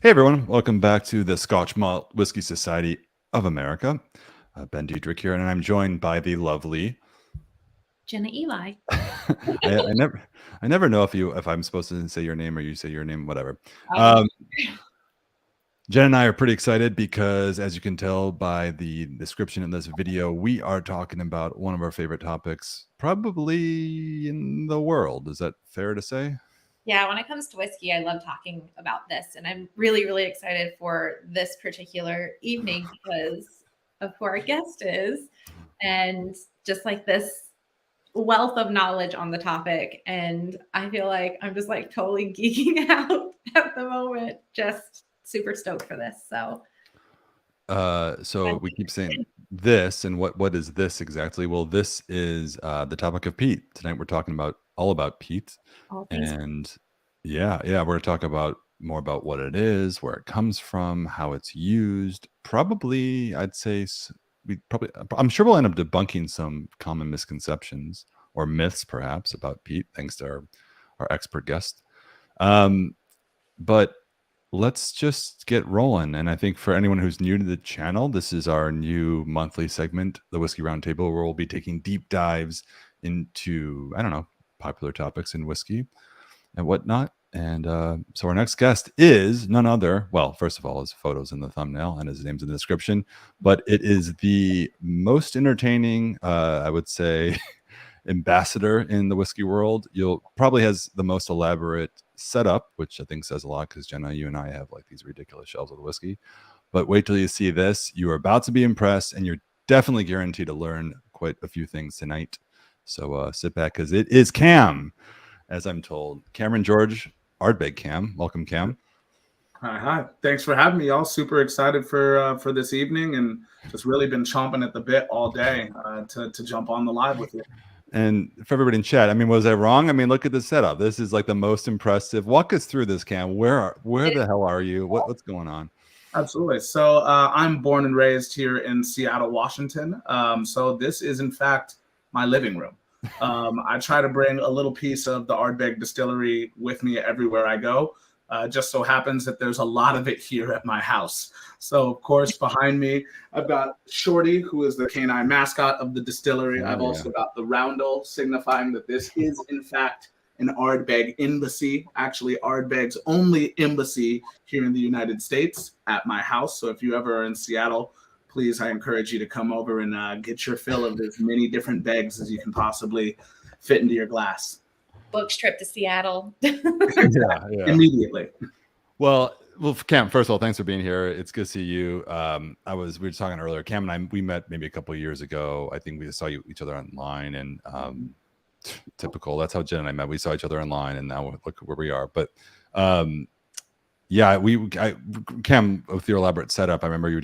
Hey everyone, welcome back to the Scotch Malt Whiskey Society of America. Ben Diedrich here, and I'm joined by the lovely Jenna Elie. I never know if I'm supposed to say your name or you say your name, whatever. Um, Jen and I are pretty excited because, as you can tell by the description in this video, we are talking about one of our favorite topics, probably in the world. Is that fair to say? yeah, when it comes to whiskey, I love talking about this. And I'm really, really excited for this particular evening because of who our guest is and just like this wealth of knowledge on the topic. And I feel like I'm just like totally geeking out at the moment. Just super stoked for this. So we keep saying this, and what is this exactly? Well, this is the topic of PEAT. Tonight we're talking about all about PEAT, all things. and yeah, we're gonna talk about more about what it is, where it comes from, how it's used. Probably, I'd say I'm sure we'll end up debunking some common misconceptions or myths, perhaps, about PEAT, thanks to our expert guest. But let's just get rolling. And I think for anyone who's new to the channel, this is our new monthly segment, the Whisky Roundtable, where we'll be taking deep dives into, I don't know, popular topics in whiskey and whatnot. And so our next guest is none other. Well, first of all, his photos in the thumbnail and his name's in the description. But it is the most entertaining, I would say, ambassador in the whiskey world. You'll probably has the most elaborate setup, which I think says a lot because Jenna, you and I have like these ridiculous shelves of whiskey. But wait till you see this. You are about to be impressed, and you're definitely guaranteed to learn quite a few things tonight. So sit back because it is Cam, as I'm told. Cameron George Ardbeg. Cam, welcome, Cam. Hi. Thanks for having me, y'all. Super excited for this evening, and just really been chomping at the bit all day to jump on the live with you. And for everybody in chat, I mean, was I wrong? I mean, look at the setup. This is like the most impressive. Walk us through this, Cam. Where the hell are you? What's going on? Absolutely. So I'm born and raised here in Seattle, Washington. So this is, in fact, my living room. I try to bring a little piece of the Ardbeg distillery with me everywhere I go. Just so happens that there's a lot of it here at my house. So, of course, behind me, I've got Shorty, who is the canine mascot of the distillery. I've also got the roundel, signifying that this is, in fact, an Ardbeg embassy, actually Ardbeg's only embassy here in the United States at my house. So if you ever are in Seattle, please, I encourage you to come over and get your fill of as many different begs as you can possibly fit into your glass. Books trip to Seattle. yeah. Immediately. Well, Cam, first of all, thanks for being here. It's good to see you. We were talking earlier. Cam and we met maybe a couple of years ago. I think we saw each other online, and typical. That's how Jen and I met. We saw each other online, and now look where we are. But yeah, Cam, with your elaborate setup, I remember we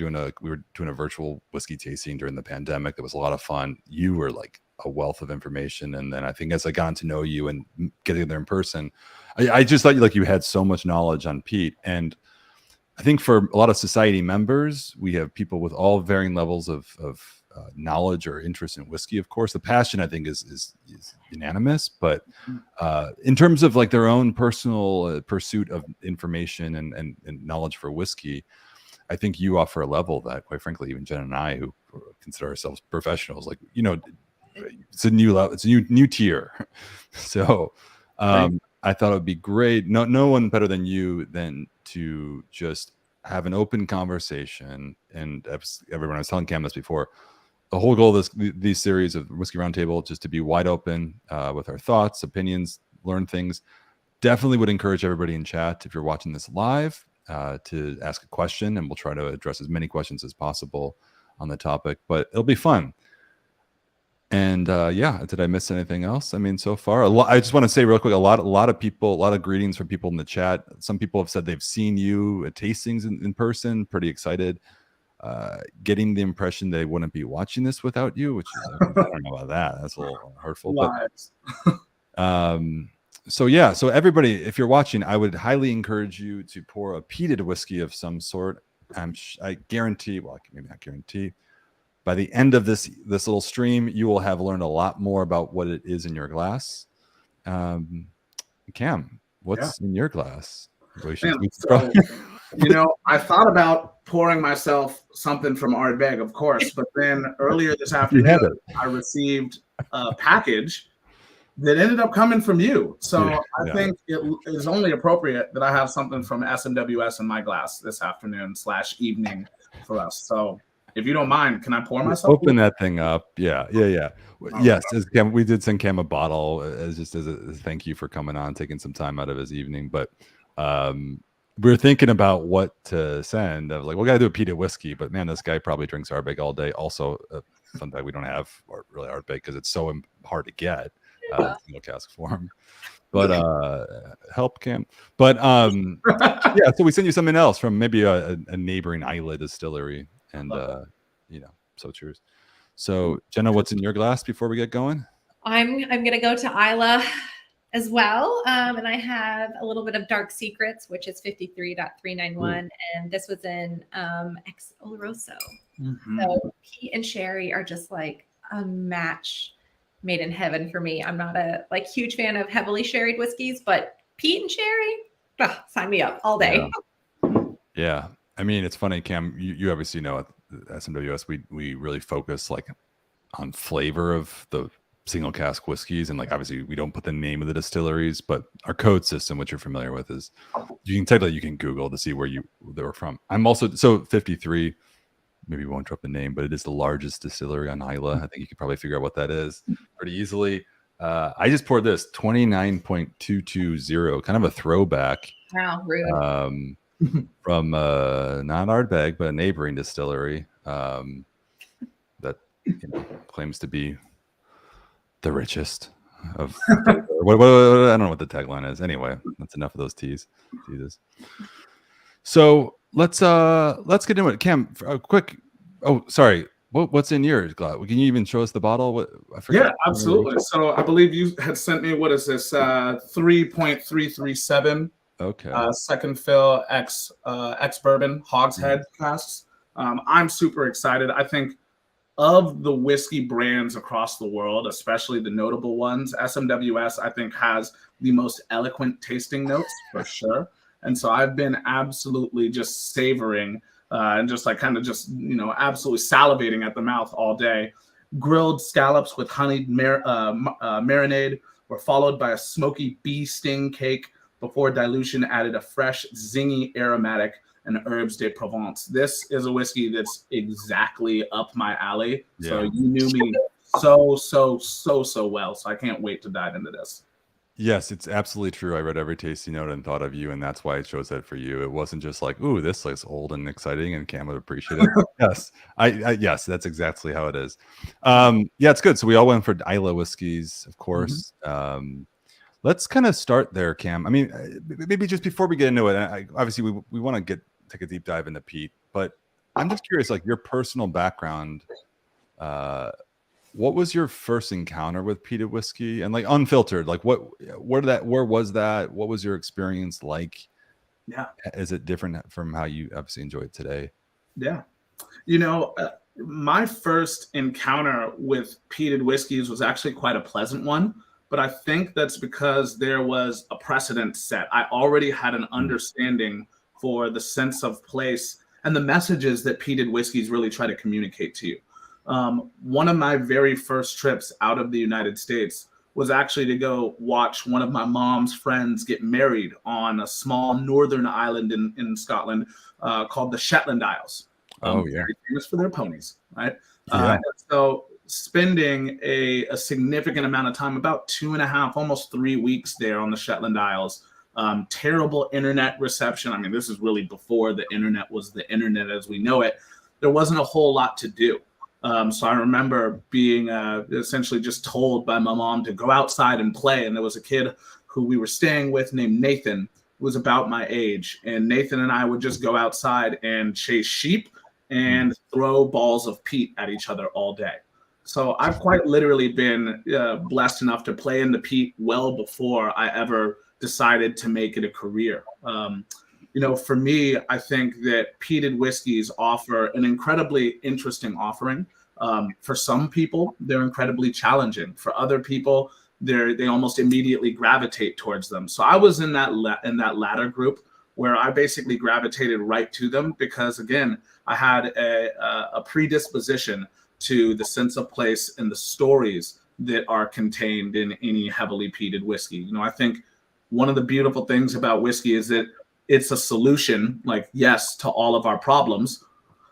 were doing a virtual whiskey tasting during the pandemic. That was a lot of fun. You were like a wealth of information, and then I think as I got to know you and getting there in person, I just thought you had so much knowledge on PEAT. And I think for a lot of society members, we have people with all varying levels of knowledge or interest in whiskey. Of course, the passion I think is unanimous, but in terms of like their own personal pursuit of information and knowledge for whiskey, I think you offer a level that, quite frankly, even Jen and I, who consider ourselves professionals, like, it's a new level, it's a new tier. So I thought it would be great. No one better than you than to just have an open conversation. And everyone, I was telling Cam this before, the whole goal of these series of Whisky Roundtable just to be wide open with our thoughts, opinions, learn things. Definitely would encourage everybody in chat, if you're watching this live, to ask a question, and we'll try to address as many questions as possible on the topic. But it'll be fun. And yeah, did I miss anything else? I mean, so far, I just want to say real quick, a lot of people, a lot of greetings from people in the chat. Some people have said they've seen you at tastings in person. Pretty excited. Getting the impression they wouldn't be watching this without you, which is, I don't know about that. That's a little hurtful. But so yeah, so everybody, if you're watching, I would highly encourage you to pour a peated whiskey of some sort. I guarantee, well, maybe not guarantee, by the end of this little stream, you will have learned a lot more about what it is in your glass. Cam, what's in your glass? Man, You know, I thought about pouring myself something from Ardbeg, of course, but then earlier this You afternoon, have it. I received a package that ended up coming from you. So Yeah, I think it is only appropriate that I have something from SMWS in my glass this afternoon/evening for us. So if you don't mind, can I pour myself? Open that thing up. Yeah. All Yes, as Cam, we did send Cam a bottle as a thank you for coming on, taking some time out of his evening. But we were thinking about what to send. I was like, we got to do a peated whiskey, but man, this guy probably drinks Ardbeg all day. Also, fun fact, we don't have really Ardbeg because it's so hard to get single cask form. But help Cam. But yeah, so we sent you something else from maybe a neighboring Islay distillery, and so cheers. So Jenna, what's in your glass before we get going? I'm gonna go to Isla as well, and I have a little bit of Dark Secrets, which is 53.391, and this was in Ex Oloroso. So peat and sherry are just like a match made in heaven for me. I'm not a huge fan of heavily sherried whiskeys, but peat and sherry, sign me up all day. Yeah. I mean, it's funny, Cam, you obviously know at SMWS we really focus like on flavor of the single cask whiskeys, and like obviously we don't put the name of the distilleries, but our code system, which you're familiar with, is you can Google to see where they were from. I'm also 53. Maybe we won't drop the name, but it is the largest distillery on Islay. I think you could probably figure out what that is pretty easily. I just poured this 29.220, kind of a throwback. Wow, rude. From not Ardbeg, but a neighboring distillery that claims to be the richest of. what I don't know what the tagline is. Anyway, that's enough of those teas. Jesus. So let's get into it. Cam, quick. Oh, sorry. What's in yours, glass? Can you even show us the bottle? I forgot. Yeah, absolutely. So I believe you had sent me, what is this? 3.337. Okay. Second fill ex bourbon hogshead casks. I'm super excited. I think of the whiskey brands across the world, especially the notable ones, SMWS I think has the most eloquent tasting notes for sure. And so I've been absolutely just savoring and just absolutely salivating at the mouth all day. Grilled scallops with honeyed marinade were followed by a smoky bee sting cake. Before dilution added a fresh, zingy aromatic and herbs de Provence. This is a whiskey that's exactly up my alley. Yeah. So you knew me so well. So I can't wait to dive into this. Yes, it's absolutely true. I read every tasting note and thought of you, and that's why I chose that for you. It wasn't just like, ooh, this looks old and exciting, and Cam would appreciate it. Yes, yes, that's exactly how it is. Yeah, it's good. So we all went for Islay whiskeys, of course. Let's kind of start there, Cam. I mean, maybe just before we get into it, obviously we want to take a deep dive into Peat, but I'm just curious, like your personal background. What was your first encounter with peated whiskey, and like unfiltered? Like where was that? What was your experience like? Yeah, is it different from how you obviously enjoy it today? Yeah, my first encounter with peated whiskeys was actually quite a pleasant one. But I think that's because there was a precedent set. I already had an understanding for the sense of place and the messages that peated whiskeys really try to communicate to you. One of my very first trips out of the United States was actually to go watch one of my mom's friends get married on a small northern island in Scotland called the Shetland Isles. Very famous for their ponies, right? Yeah. So spending a significant amount of time, about 2.5, almost 3 weeks there on the Shetland Isles. Terrible internet reception. I mean, this is really before the internet was the internet as we know it. There wasn't a whole lot to do. So I remember being essentially just told by my mom to go outside and play. And there was a kid who we were staying with named Nathan, who was about my age. And Nathan and I would just go outside and chase sheep and throw balls of peat at each other all day. So I've quite literally been blessed enough to play in the peat well before I ever decided to make it a career. For me, I think that peated whiskeys offer an incredibly interesting offering. For some people, they're incredibly challenging. For other people, they almost immediately gravitate towards them. So I was in that latter group where I basically gravitated right to them because, again, I had a predisposition to the sense of place and the stories that are contained in any heavily peated whiskey. You know, I think one of the beautiful things about whiskey is that it's a solution, like, yes, to all of our problems,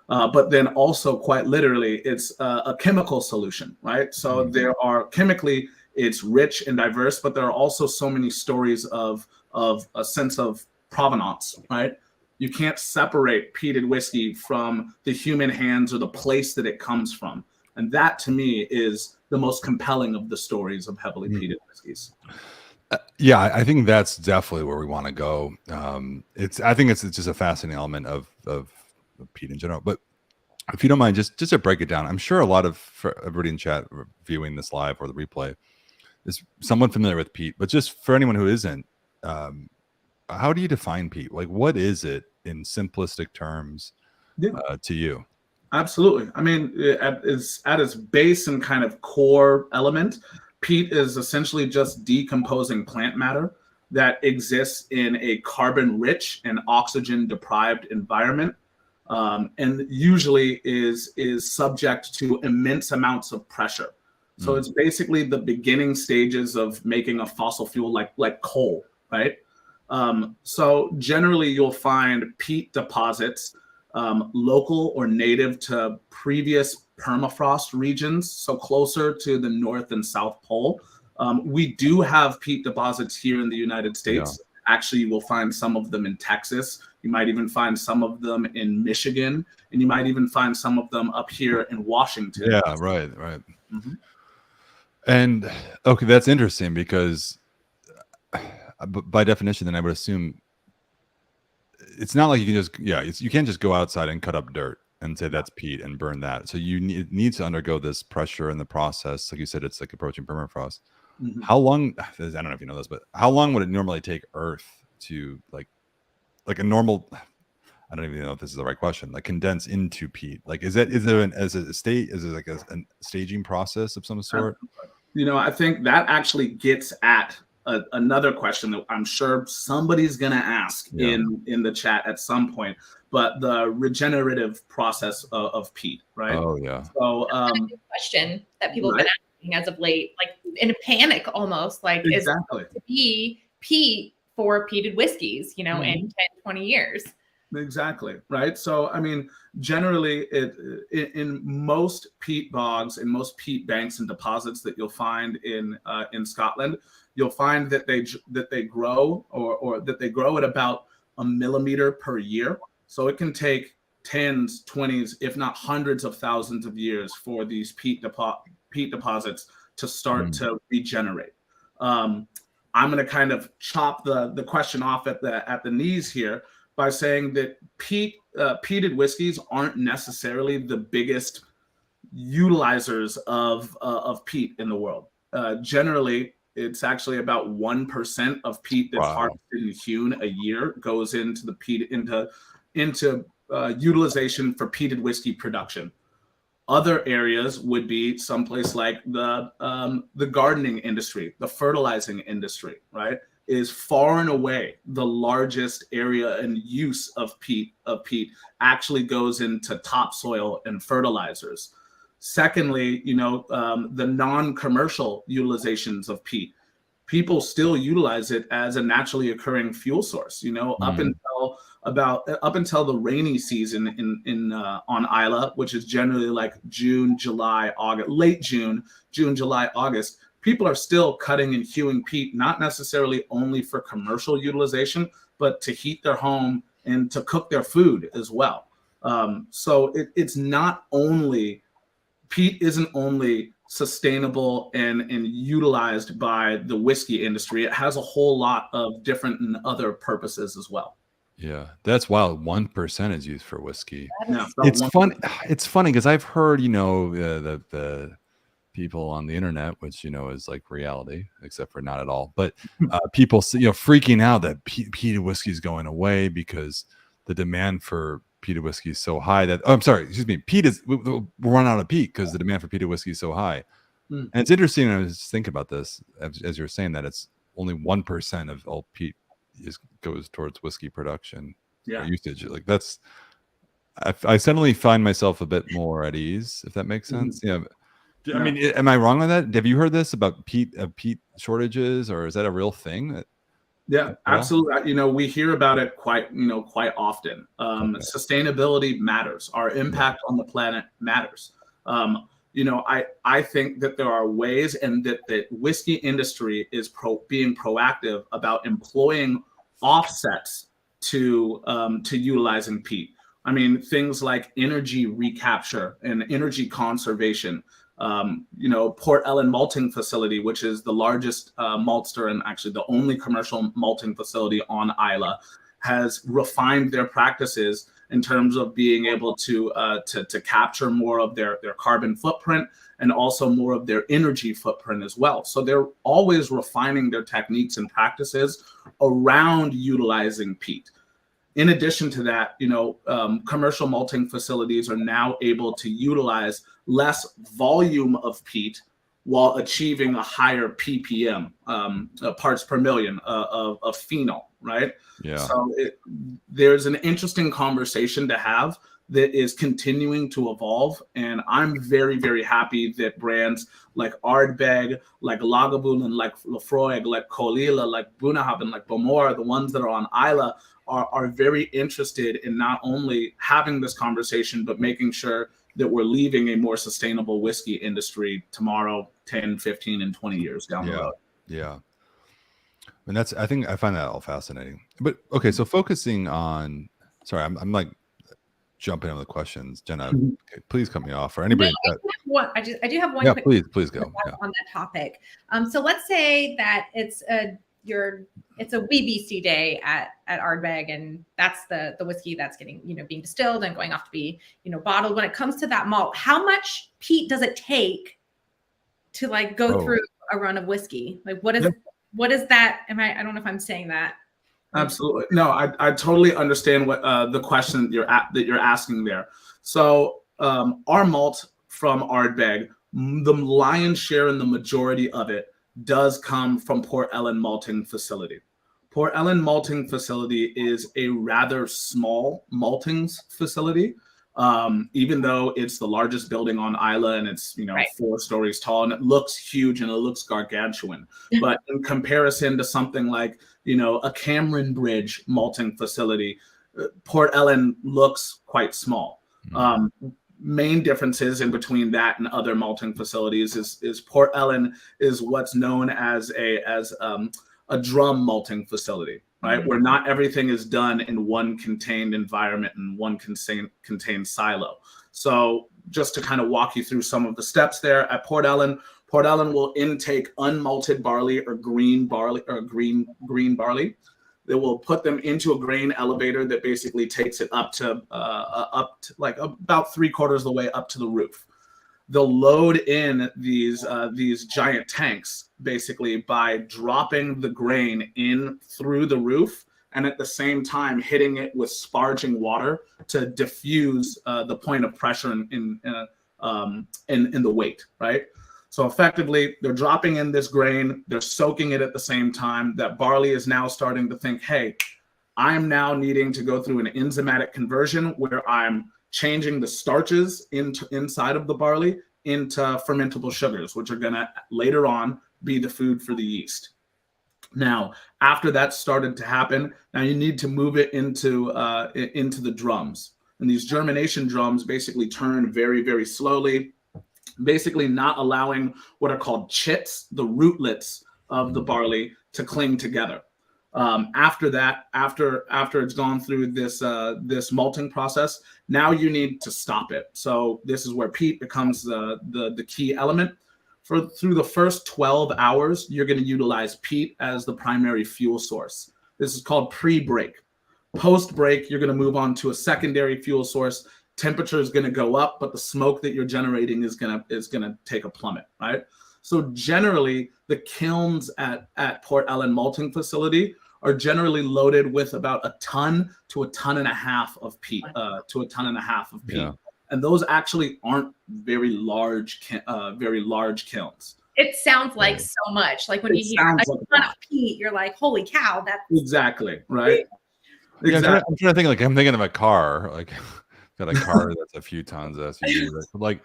but then also quite literally, it's a chemical solution, right? So there are chemically, it's rich and diverse, but there are also so many stories of a sense of provenance, right? You can't separate peated whiskey from the human hands or the place that it comes from. And that to me is the most compelling of the stories of heavily peated whiskeys. Yeah, I think that's definitely where we want to go. I think it's just a fascinating element of peat in general. But if you don't mind, just to break it down, I'm sure a lot of, for everybody in chat viewing this live or the replay, is someone familiar with peat. But just for anyone who isn't, how do you define peat? Like, what is it in simplistic terms to you? Absolutely. I mean, at its base and kind of core element, peat is essentially just decomposing plant matter that exists in a carbon-rich and oxygen-deprived environment, and usually is subject to immense amounts of pressure. So it's basically the beginning stages of making a fossil fuel like coal, right? So generally, you'll find peat deposits local or native to previous permafrost regions, so closer to the North and South Pole. We do have peat deposits here in the United States. Yeah. Actually, you will find some of them in Texas. You might even find some of them in Michigan, and you might even find some of them up here in Washington. Yeah, right. And okay, that's interesting because by definition, then I would assume it's not like you can just you can't just go outside and cut up dirt and say that's peat and burn that. So it needs to undergo this pressure in the process. Like you said, it's like approaching permafrost. How long, I don't know if you know this, but how long would it normally take Earth to like a normal, I don't even know if this is the right question, like condense into peat? Like, is there like a staging process of some sort? You know, I think that actually gets at another question that I'm sure somebody's going to ask in the chat at some point, but the regenerative process of peat, right? Oh, yeah. So, question that people have been asking as of late, like in a panic almost, like, exactly. is it to be peat for peated whiskeys, in 10, 20 years? Exactly. Right. So, I mean, generally in most peat bogs and most peat banks and deposits that you'll find in Scotland, you'll find that they grow or that they grow at about 1 millimeter per year. So it can take tens, 20s, if not hundreds of thousands of years for these peat deposits to start to regenerate. I'm going to kind of chop the question off at the knees here by saying that peated whiskeys aren't necessarily the biggest utilizers of peat in the world. Generally, it's actually about 1% of peat that's harvested and hewn a year goes into the peat into utilization for peated whiskey production. Other areas would be someplace like the gardening industry, the fertilizing industry, right? Is far and away the largest area and use of peat actually goes into topsoil and fertilizers. Secondly, the non-commercial utilizations of peat, people still utilize it as a naturally occurring fuel source. Up until the rainy season on Islay, which is generally like June, July, August, late June, July, August. People are still cutting and hewing peat, not necessarily only for commercial utilization, but to heat their home and to cook their food as well. So it's not only, peat isn't only sustainable and utilized by the whiskey industry. It has a whole lot of different and other purposes as well. Yeah, that's wild. 1% is used for whiskey. Yeah, it's fun. It's funny because I've heard, the people on the internet, which is like reality, except for not at all. But people, freaking out that peated whiskey is going away because the demand for peated whiskey is so high that peat is we'll run out of peat because the demand for peated whiskey is so high. And it's interesting. I was just thinking about this as you were saying that it's only 1% of all peat just goes towards whiskey production Yeah. usage. Like that's, I suddenly find myself a bit more at ease, if that makes sense. Yeah. I mean, am I wrong on that? Have you heard this about peat shortages, or is that a real thing? Yeah, absolutely. You know, we hear about it quite often. Sustainability matters. Our impact on the planet matters. You know, I think that there are ways, and that the whiskey industry is being proactive about employing offsets to utilizing peat. I mean, things like energy recapture and energy conservation. You know, Port Ellen malting facility, which is the largest maltster and actually the only commercial malting facility on Islay, has refined their practices in terms of being able to capture more of their carbon footprint and also more of their energy footprint as well. So they're always refining their techniques and practices around utilizing peat. In addition to that, you know, commercial malting facilities are now able to utilize less volume of peat while achieving a higher ppm, parts per million of phenol, right? Yeah. So there's an interesting conversation to have that is continuing to evolve. And I'm very, very happy that brands like Ardbeg, like Lagavulin, like Lefroy, like Colila, like Bunahaven, like Bomor, the ones that are on Islay, are very interested in not only having this conversation, but making sure that we're leaving a more sustainable whiskey industry tomorrow, 10, 15, and 20 years down the road. Yeah. And that's, I think I find that all fascinating. But okay, so focusing on, sorry, I'm like jumping on the questions. Jenna, okay, please cut me off, or anybody. I do have one. Yeah, quick please go. On that topic. So let's say that it's a WBC day at Ardbeg, and that's the whiskey that's getting, you know, being distilled and going off to be, you know, bottled. When it comes to that malt, how much peat does it take to like go through a run of whiskey? Like what is that? I don't know if I'm saying that. Absolutely. No, I totally understand what the question that you're asking there. So our malt from Ardbeg, the lion's share and the majority of it does come from Port Ellen malting facility. Port Ellen malting facility is a rather small maltings facility, even though it's the largest building on Islay and it's, you know, 4 stories tall and it looks huge and it looks gargantuan. But in comparison to something like, you know, a Cameron Bridge malting facility, Port Ellen looks quite small. Main differences in between that and other malting facilities is Port Ellen is what's known as a drum malting facility, right? Where not everything is done in one contained environment and one contained silo. So just to kind of walk you through some of the steps there at Port Ellen will intake unmalted barley or green barley or green barley. They will put them into a grain elevator that basically takes it up to like about 3/4 of the way up to the roof. They'll load in these giant tanks basically by dropping the grain in through the roof and at the same time hitting it with sparging water to diffuse the point of pressure in the weight, right? So effectively, they're dropping in this grain, they're soaking it at the same time. That barley is now starting to think, hey, I'm now needing to go through an enzymatic conversion where I'm changing the starches inside of the barley into fermentable sugars, which are going to later on be the food for the yeast. Now, after that started to happen, now you need to move it into the drums. And these germination drums basically turn very, very slowly, basically not allowing what are called chits, the rootlets of the barley, to cling together. After that, after it's gone through this malting process, now you need to stop it. So this is where peat becomes the key element. Through the first 12 hours, you're going to utilize peat as the primary fuel source. This is called pre-break. Post-break, you're going to move on to a secondary fuel source. Temperature is going to go up, but the smoke that you're generating is going to take a plummet, right? So generally, the kilns at Port Ellen malting facility are generally loaded with about 1 ton to 1.5 tons of peat, Yeah. and those actually aren't very large kilns. It sounds like so much. Like when you hear a ton of peat, you're like, holy cow, that's exactly right. Yeah, Exactly. I'm trying to think. Like I'm thinking of a car. Like got a car that's a few tons SUV. Like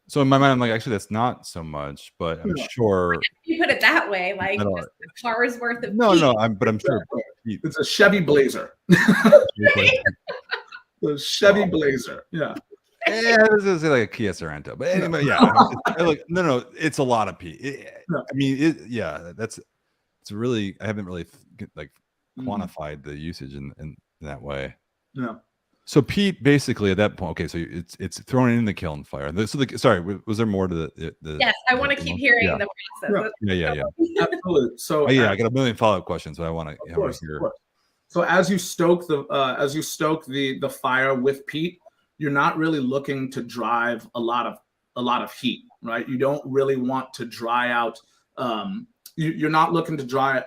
so in my mind, I'm like, actually, that's not so much. But I'm sure if you put it that way, like just a car's worth of peat. But I'm sure it's a Chevy Blazer. The Chevy Blazer. Yeah. Yeah, I was gonna say like a Kia Sorento, but anyway, yeah. Like no, it's a lot of peat. I mean, it's really. I haven't really like quantified the usage in that way. Yeah. So peat basically at that point, okay, so it's thrown in the kiln fire. So sorry, was there more to the yes, I want to keep hearing the process. Yeah. Absolutely. So I got a million follow-up questions, but I want to hear. So as you stoke the fire with peat, you're not really looking to drive a lot of heat, right? You don't really want to dry out. You're not looking to dry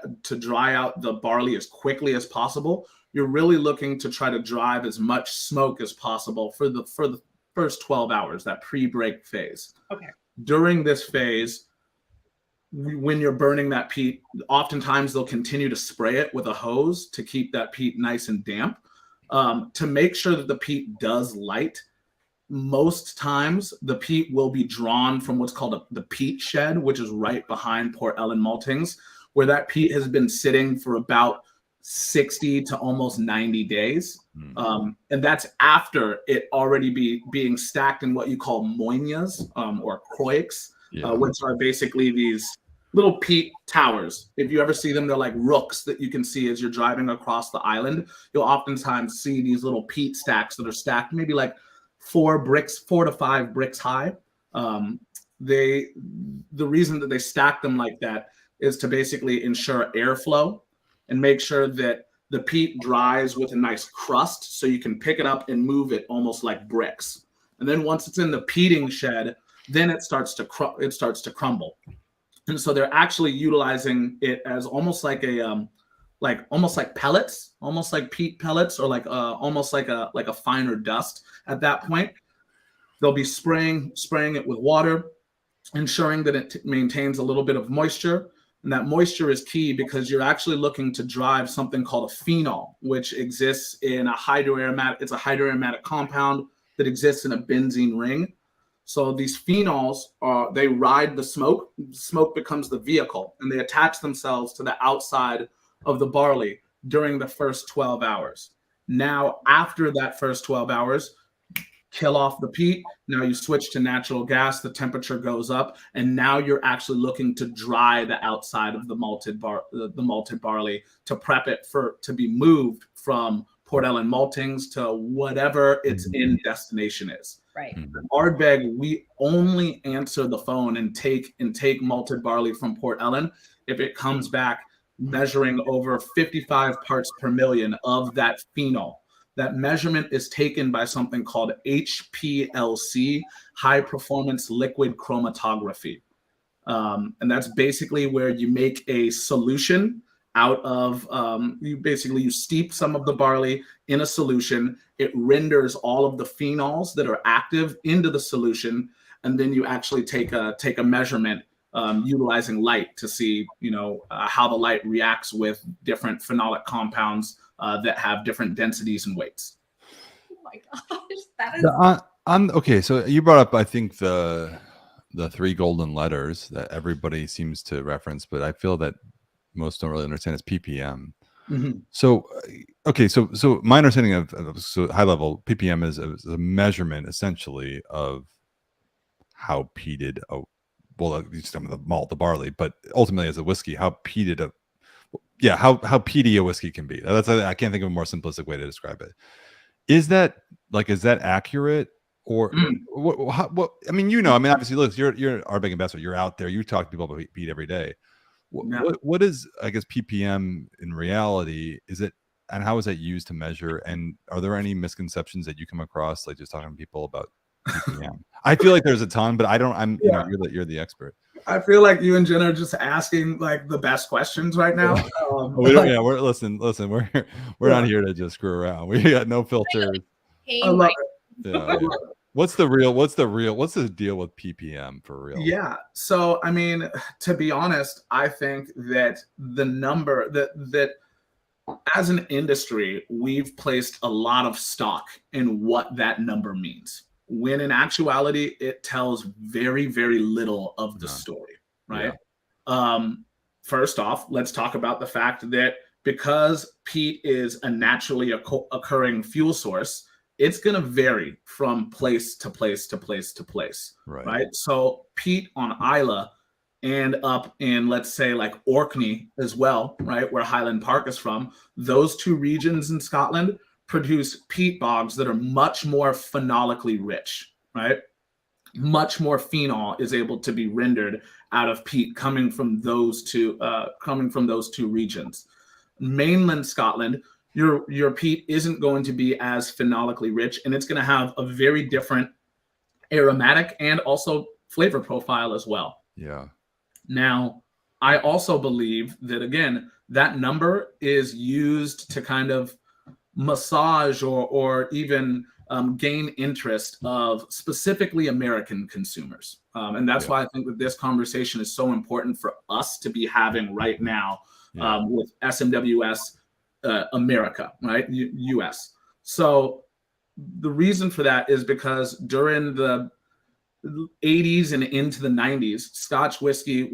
out the barley as quickly as possible. You're really looking to try to drive as much smoke as possible for the first 12 hours, that pre-break phase. Okay. During this phase, when you're burning that peat, oftentimes they'll continue to spray it with a hose to keep that peat nice and damp. To make sure that the peat does light, most times the peat will be drawn from what's called the peat shed, which is right behind Port Ellen Maltings, where that peat has been sitting for about 60 to almost 90 days. And that's after it already being stacked in what you call moinas or croix, which are basically these little peat towers. If you ever see them, they're like rooks that you can see as you're driving across the island. You'll oftentimes see these little peat stacks that are stacked maybe like 4 to 5 bricks high. The reason that they stack them like that is to basically ensure airflow and make sure that the peat dries with a nice crust so you can pick it up and move it almost like bricks. And then once it's in the peating shed, then it starts to crumble. And so they're actually utilizing it as almost like pellets, almost like peat pellets, or like almost like a finer dust. At that point, they'll be spraying it with water, ensuring that it maintains a little bit of moisture. And that moisture is key because you're actually looking to drive something called a phenol, which exists in a hydroaromatic. It's a hydroaromatic compound that exists in a benzene ring. So these phenols they ride the smoke. Smoke becomes the vehicle, and they attach themselves to the outside of the barley during the first 12 hours. Now, after that first 12 hours, kill off the peat. Now you switch to natural gas, the temperature goes up, and now you're actually looking to dry the outside of the malted barley to prep it to be moved from Port Ellen Maltings to whatever its end destination is. Right. At Ardbeg, we only answer the phone and take malted barley from Port Ellen if it comes back measuring over 55 parts per million of that phenol. That measurement is taken by something called HPLC, high performance liquid chromatography. And that's basically where you make a solution out of, you steep some of the barley in a solution. It renders all of the phenols that are active into the solution. And then you actually take a measurement utilizing light to see, how the light reacts with different phenolic compounds that have different densities and weights. Oh my gosh, that is. Okay, so you brought up, I think, the 3 golden letters that everybody seems to reference, but I feel that most don't really understand is PPM. Mm-hmm. So, okay, so my understanding of high level PPM is a measurement essentially of how peated some of the malt, the barley, but ultimately as a whiskey, how peated how peaty a whiskey can be. I can't think of a more simplistic way to describe it. Is that accurate? Or what? I mean, obviously, look, you're an Ardbeg ambassador. You're out there. You talk to people about peat every day. What is, I guess, PPM in reality? Is it, and how is that used to measure? And are there any misconceptions that you come across, like just talking to people about PPM? I feel like there's a ton, but I don't. You're the expert. I feel like you and Jenna are just asking like the best questions right now. We're listen. We're not here to just screw around. We got no filters. I love it. Yeah. What's the deal with PPM for real? Yeah. So, I mean, to be honest, I think that the number that as an industry, we've placed a lot of stock in what that number means, when in actuality, it tells very, very little of the story, right? First off, let's talk about the fact that because peat is a naturally occurring fuel source, it's going to vary from place to place to place to place, right? So peat on Isla and up in, let's say, like Orkney as well, right, where Highland Park is from, those two regions in Scotland produce peat bogs that are much more phenolically rich, right? Much more phenol is able to be rendered out of peat coming from those two regions. Mainland Scotland, your peat isn't going to be as phenolically rich, and it's going to have a very different aromatic and also flavor profile as well. Yeah. Now, I also believe that, again, that number is used to kind of massage or even gain interest of specifically American consumers. And that's why I think that this conversation is so important for us to be having right now with SMWS America, right? US. So the reason for that is because during the 80s and into the 90s, Scotch whiskey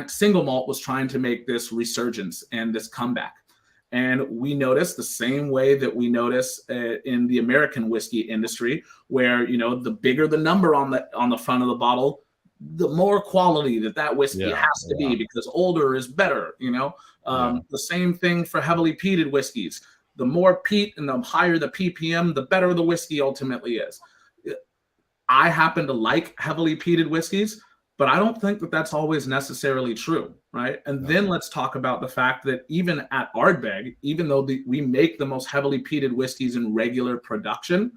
single malt was trying to make this resurgence and this comeback. And we noticed the same way that we notice in the American whiskey industry, where, you know, the bigger the number on the front of the bottle, the more quality that whiskey has to be, because older is better, you know. The same thing for heavily peated whiskeys. The more peat and the higher the PPM, the better the whiskey ultimately is. I happen to like heavily peated whiskeys, but I don't think that that's always necessarily true, right? And then let's talk about the fact that even at Ardbeg, even though we make the most heavily peated whiskeys in regular production,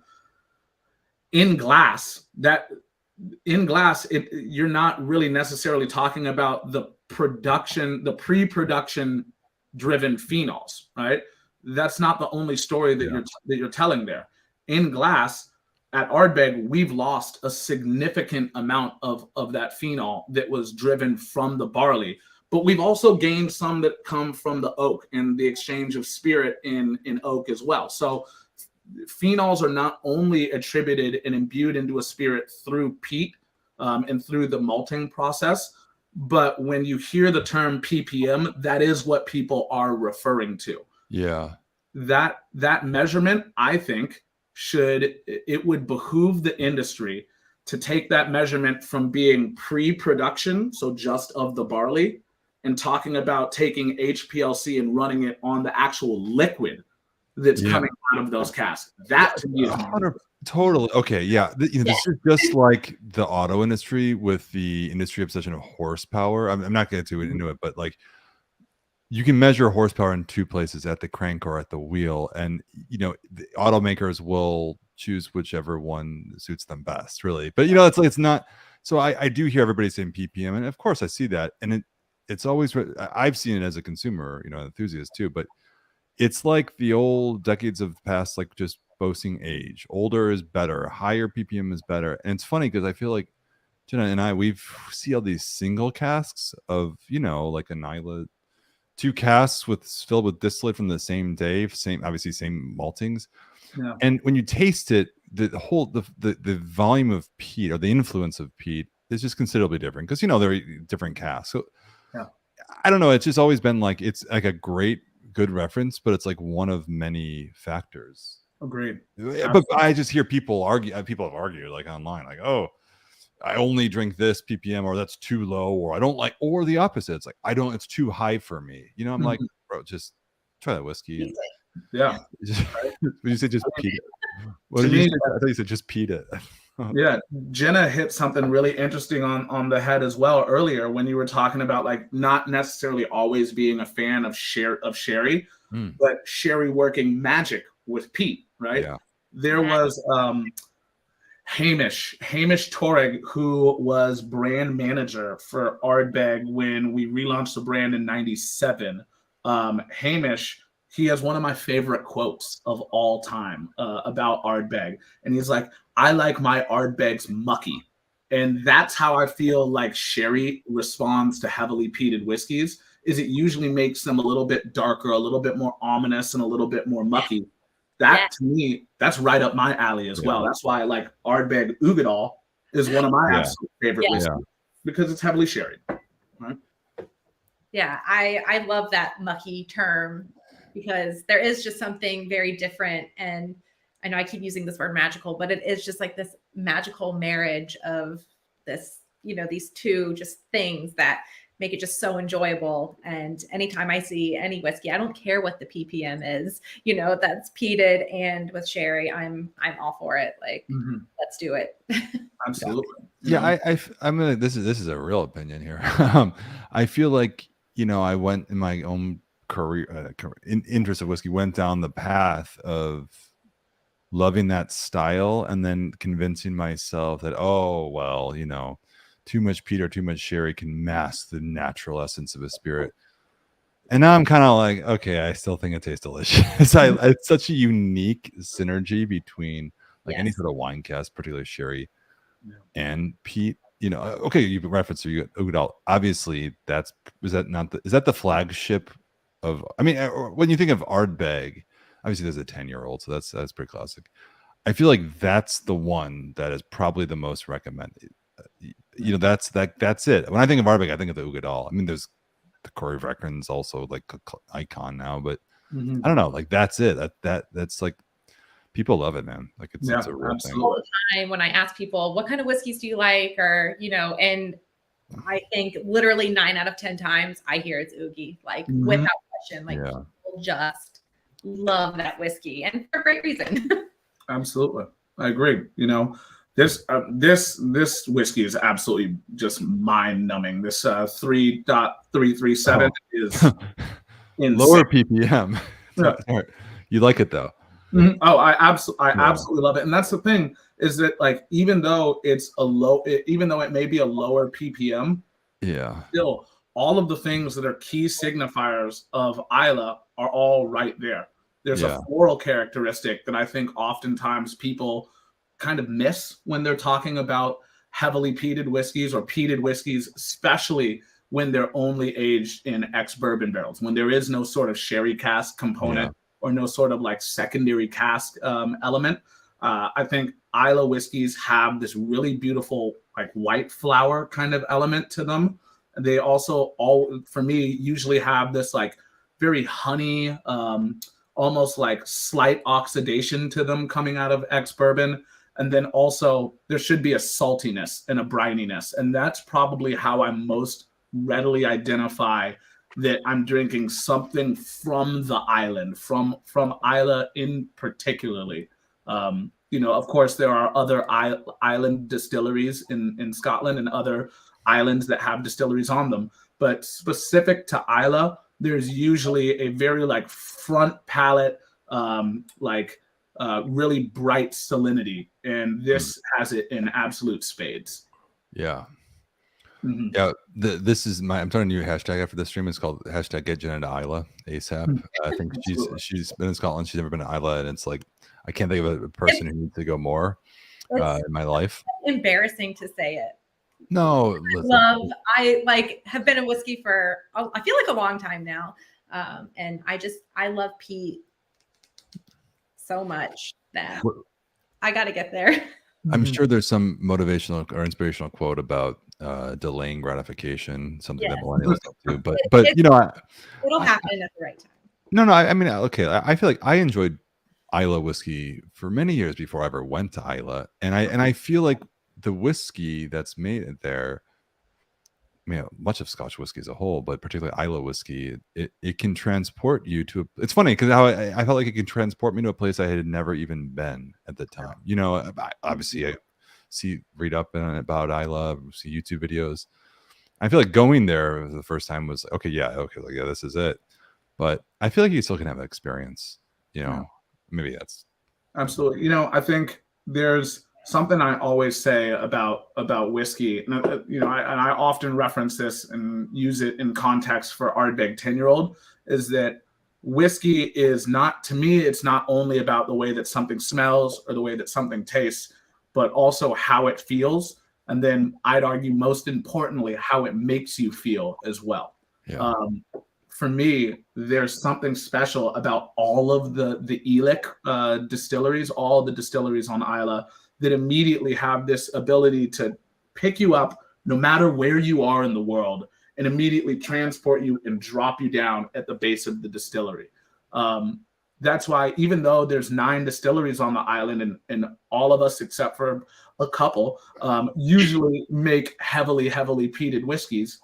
in glass, you're not really necessarily talking about the pre-production driven phenols, right? That's not the only story that you're telling there. In glass, at Ardbeg, we've lost a significant amount of that phenol that was driven from the barley, but we've also gained some that come from the oak and the exchange of spirit in oak as well. So phenols are not only attributed and imbued into a spirit through peat and through the malting process, but when you hear the term PPM, that is what people are referring to. Yeah. That measurement, I think, it would behoove the industry to take that measurement from being pre-production, so just of the barley, and talking about taking HPLC and running it on the actual liquid that's coming out of those casks. That to me is totally okay. Yeah, this is just like the auto industry with the industry obsession of horsepower. I'm not getting too into it, but like, you can measure horsepower in two places, at the crank or at the wheel. And, you know, the automakers will choose whichever one suits them best, really. But, you know, it's not. So I do hear everybody saying PPM. And of course I see that. And it's always, I've seen it as a consumer, you know, enthusiast too. But it's like the old decades of past, like just boasting age. Older is better. Higher PPM is better. And it's funny because I feel like Jenna and we see all these single casks of, you know, like an Isla, 2 casks filled with distillate from the same day, obviously same maltings. Yeah. And when you taste it, the volume of peat or the influence of peat is just considerably different, because, you know, they're different casks. So I don't know. It's just always been like, it's like a good reference, but it's like one of many factors. Agreed. But I just hear people have argued like online, like, oh, I only drink this PPM, or that's too low, or I don't like, or the opposite. It's like, it's too high for me. You know, I'm like, bro, just try that whiskey. Yeah. When you say just peat it. What did you say? I thought you said just peat it. Yeah. Jenna hit something really interesting on the head as well earlier, when you were talking about like not necessarily always being a fan of sherry, but sherry working magic with peat, right? Yeah. There was Hamish Torrig, who was brand manager for Ardbeg when we relaunched the brand in '97. Hamish, he has one of my favorite quotes of all time about Ardbeg. And he's like, I like my Ardbegs mucky. And that's how I feel like sherry responds to heavily peated whiskeys, is it usually makes them a little bit darker, a little bit more ominous, and a little bit more mucky. That, to me, that's right up my alley as well. That's why I like Ardbeg Ugadal is one of my absolute favorite whiskeys, because it's heavily sherry. Right? Yeah, I love that mucky term, because there is just something very different. And I know I keep using this word magical, but it is just like this magical marriage of this, you know, these two just things that make it just so enjoyable. And anytime I see any whiskey, I don't care what the PPM is, you know, that's peated and with sherry, I'm all for it. Like, let's do it. Absolutely. Yeah, I'm gonna. This is a real opinion here. I feel like, you know, I went in my own career, in interest of whiskey, went down the path of loving that style and then convincing myself that, oh well, you know, too much peat or too much sherry can mask the natural essence of a spirit. And now I'm kind of like, okay, I still think it tastes delicious. It's such a unique synergy between like any sort of wine cask, particularly sherry, and peat. You know, okay, you referenced Ugadal. Obviously, is that the flagship of? I mean, when you think of Ardbeg, obviously there's a 10-year-old, so that's pretty classic. I feel like that's the one that is probably the most recommended. You know, that's it. When I think of Ardbeg, I think of the Ugadal. I mean, there's the Corey Vrecken's also like an icon now, but I don't know, like that's it. That's like, people love it, man. Like it's a real thing. All the time when I ask people, what kind of whiskeys do you like? Or, you know, and I think literally 9 out of 10 times I hear it's Oogie, like without question. Like people just love that whiskey, and for great reason. Absolutely. I agree. You know, this whiskey is absolutely just mind-numbing. This 3.337 is insane. Lower PPM. You like it though. Oh, I absolutely love it. And that's the thing, is that like, even though it may be a lower PPM, still all of the things that are key signifiers of Islay are all right there. There's a floral characteristic that I think oftentimes people kind of miss when they're talking about heavily peated whiskeys or peated whiskeys, especially when they're only aged in ex-bourbon barrels, when there is no sort of sherry cask component or no sort of like secondary cask element. I think Islay whiskeys have this really beautiful like white flower kind of element to them. They also for me, usually have this like very honey, almost like slight oxidation to them coming out of ex-bourbon. And then also there should be a saltiness and a brininess. And that's probably how I most readily identify that I'm drinking something from the island, from Islay in particularly. You know, of course, there are other island distilleries in Scotland and other islands that have distilleries on them. But specific to Islay, there's usually a very like front palate, really bright salinity. And this has it in absolute spades. Yeah. Yeah, this is I'm starting a new hashtag after this stream. It's called hashtag Get Jenna Elie ASAP. I think she's been in Scotland. She's never been to Islay, and it's like I can't think of a person who needs to go more in my life. Embarrassing to say it. No, I have been in whiskey for I feel like a long time now, and I love peat so much that I got to get there. I'm sure there's some motivational or inspirational quote about delaying gratification, something that millennials don't do. But you know, it'll happen at the right time. No, I mean, okay. I feel like I enjoyed Islay whiskey for many years before I ever went to Islay, and I feel like the whiskey that's made there, I mean, much of Scotch whiskey as a whole, but particularly Islay whiskey, it can transport you to. It's funny because how I felt like it can transport me to a place I had never even been at the time. You know, obviously I read up about Islay, see YouTube videos. I feel like going there the first time was okay, this is it. But I feel like you still can have an experience. You know, maybe that's absolutely. You know, I think there's something I always say about whiskey. You know, I often reference this and use it in context for Ardbeg 10-year-old, is that whiskey is not, to me, it's not only about the way that something smells or the way that something tastes, but also how it feels. And then I'd argue, most importantly, how it makes you feel as well. Yeah. For me, there's something special about all of the Elie distilleries, all the distilleries on Islay, that immediately have this ability to pick you up no matter where you are in the world and immediately transport you and drop you down at the base of the distillery. That's why, even though there's 9 distilleries on the island, and all of us except for a couple usually make heavily peated whiskeys,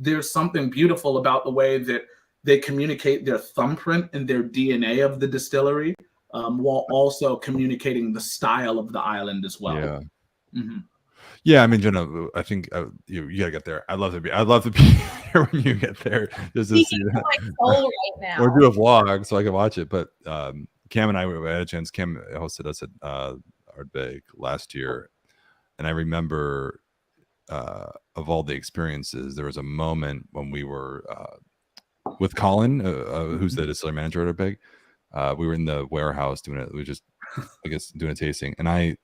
there's something beautiful about the way that they communicate their thumbprint and their DNA of the distillery, while also communicating the style of the island as well. Yeah. Mm-hmm. Yeah, I mean, Jenna, I think you gotta get there. I'd love to be there when you get there, just to see that. My soul right now. Or do a vlog so I can watch it. But Cam and I had a chance. Cam hosted us at Ardbeg last year, and I remember of all the experiences, there was a moment when we were with Colin, who's the distillery manager at Ardbeg. We were in the warehouse doing it. We were just, I guess, doing a tasting, and I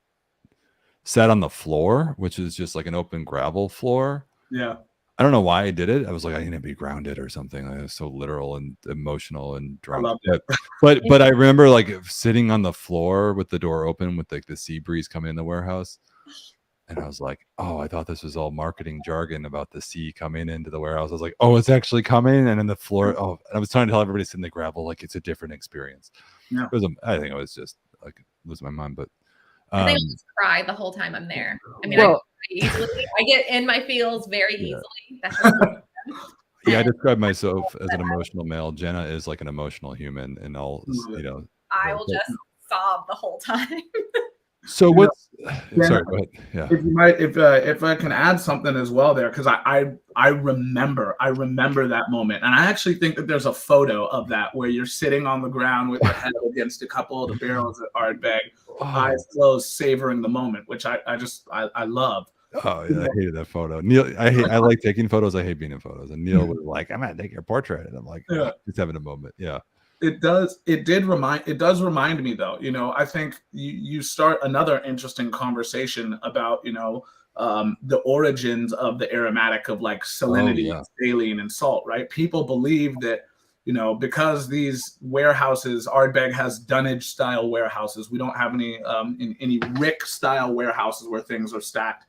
sat on the floor, which is just like an open gravel floor. Yeah. I don't know why I did it. I was like, I need to be grounded or something. I was so literal and emotional and drunk. I loved it. But I remember like sitting on the floor with the door open with like the sea breeze coming in the warehouse. And I was like, oh, I thought this was all marketing jargon about the sea coming into the warehouse. I was like, oh, it's actually coming. And then the floor, oh, I was trying to tell everybody sitting in the gravel, like it's a different experience. Yeah. I think it was just like losing my mind, but I think I'll just cry the whole time I'm there. I mean, well, I get in my feels very easily. That's yeah, I describe myself as an emotional male. Jenna is like an emotional human, and all I will just sob the whole time. So what's Jenna, sorry, go ahead. Yeah. If I can add something as well there, because I remember that moment, and I actually think that there's a photo of that where you're sitting on the ground with your head against a couple of the barrels at Ardbeg, eyes closed, savoring the moment, which I love. Oh yeah, I hated that photo. Neil, I like taking photos. I hate being in photos. And Neil was like, "I'm gonna take your portrait," and I'm like, just having a moment. Yeah. It does remind me though, I think you start another interesting conversation about, the origins of the aromatic of like salinity, saline, and salt, right? People believe that, because these warehouses, Ardbeg has dunnage style warehouses. We don't have any rick style warehouses where things are stacked,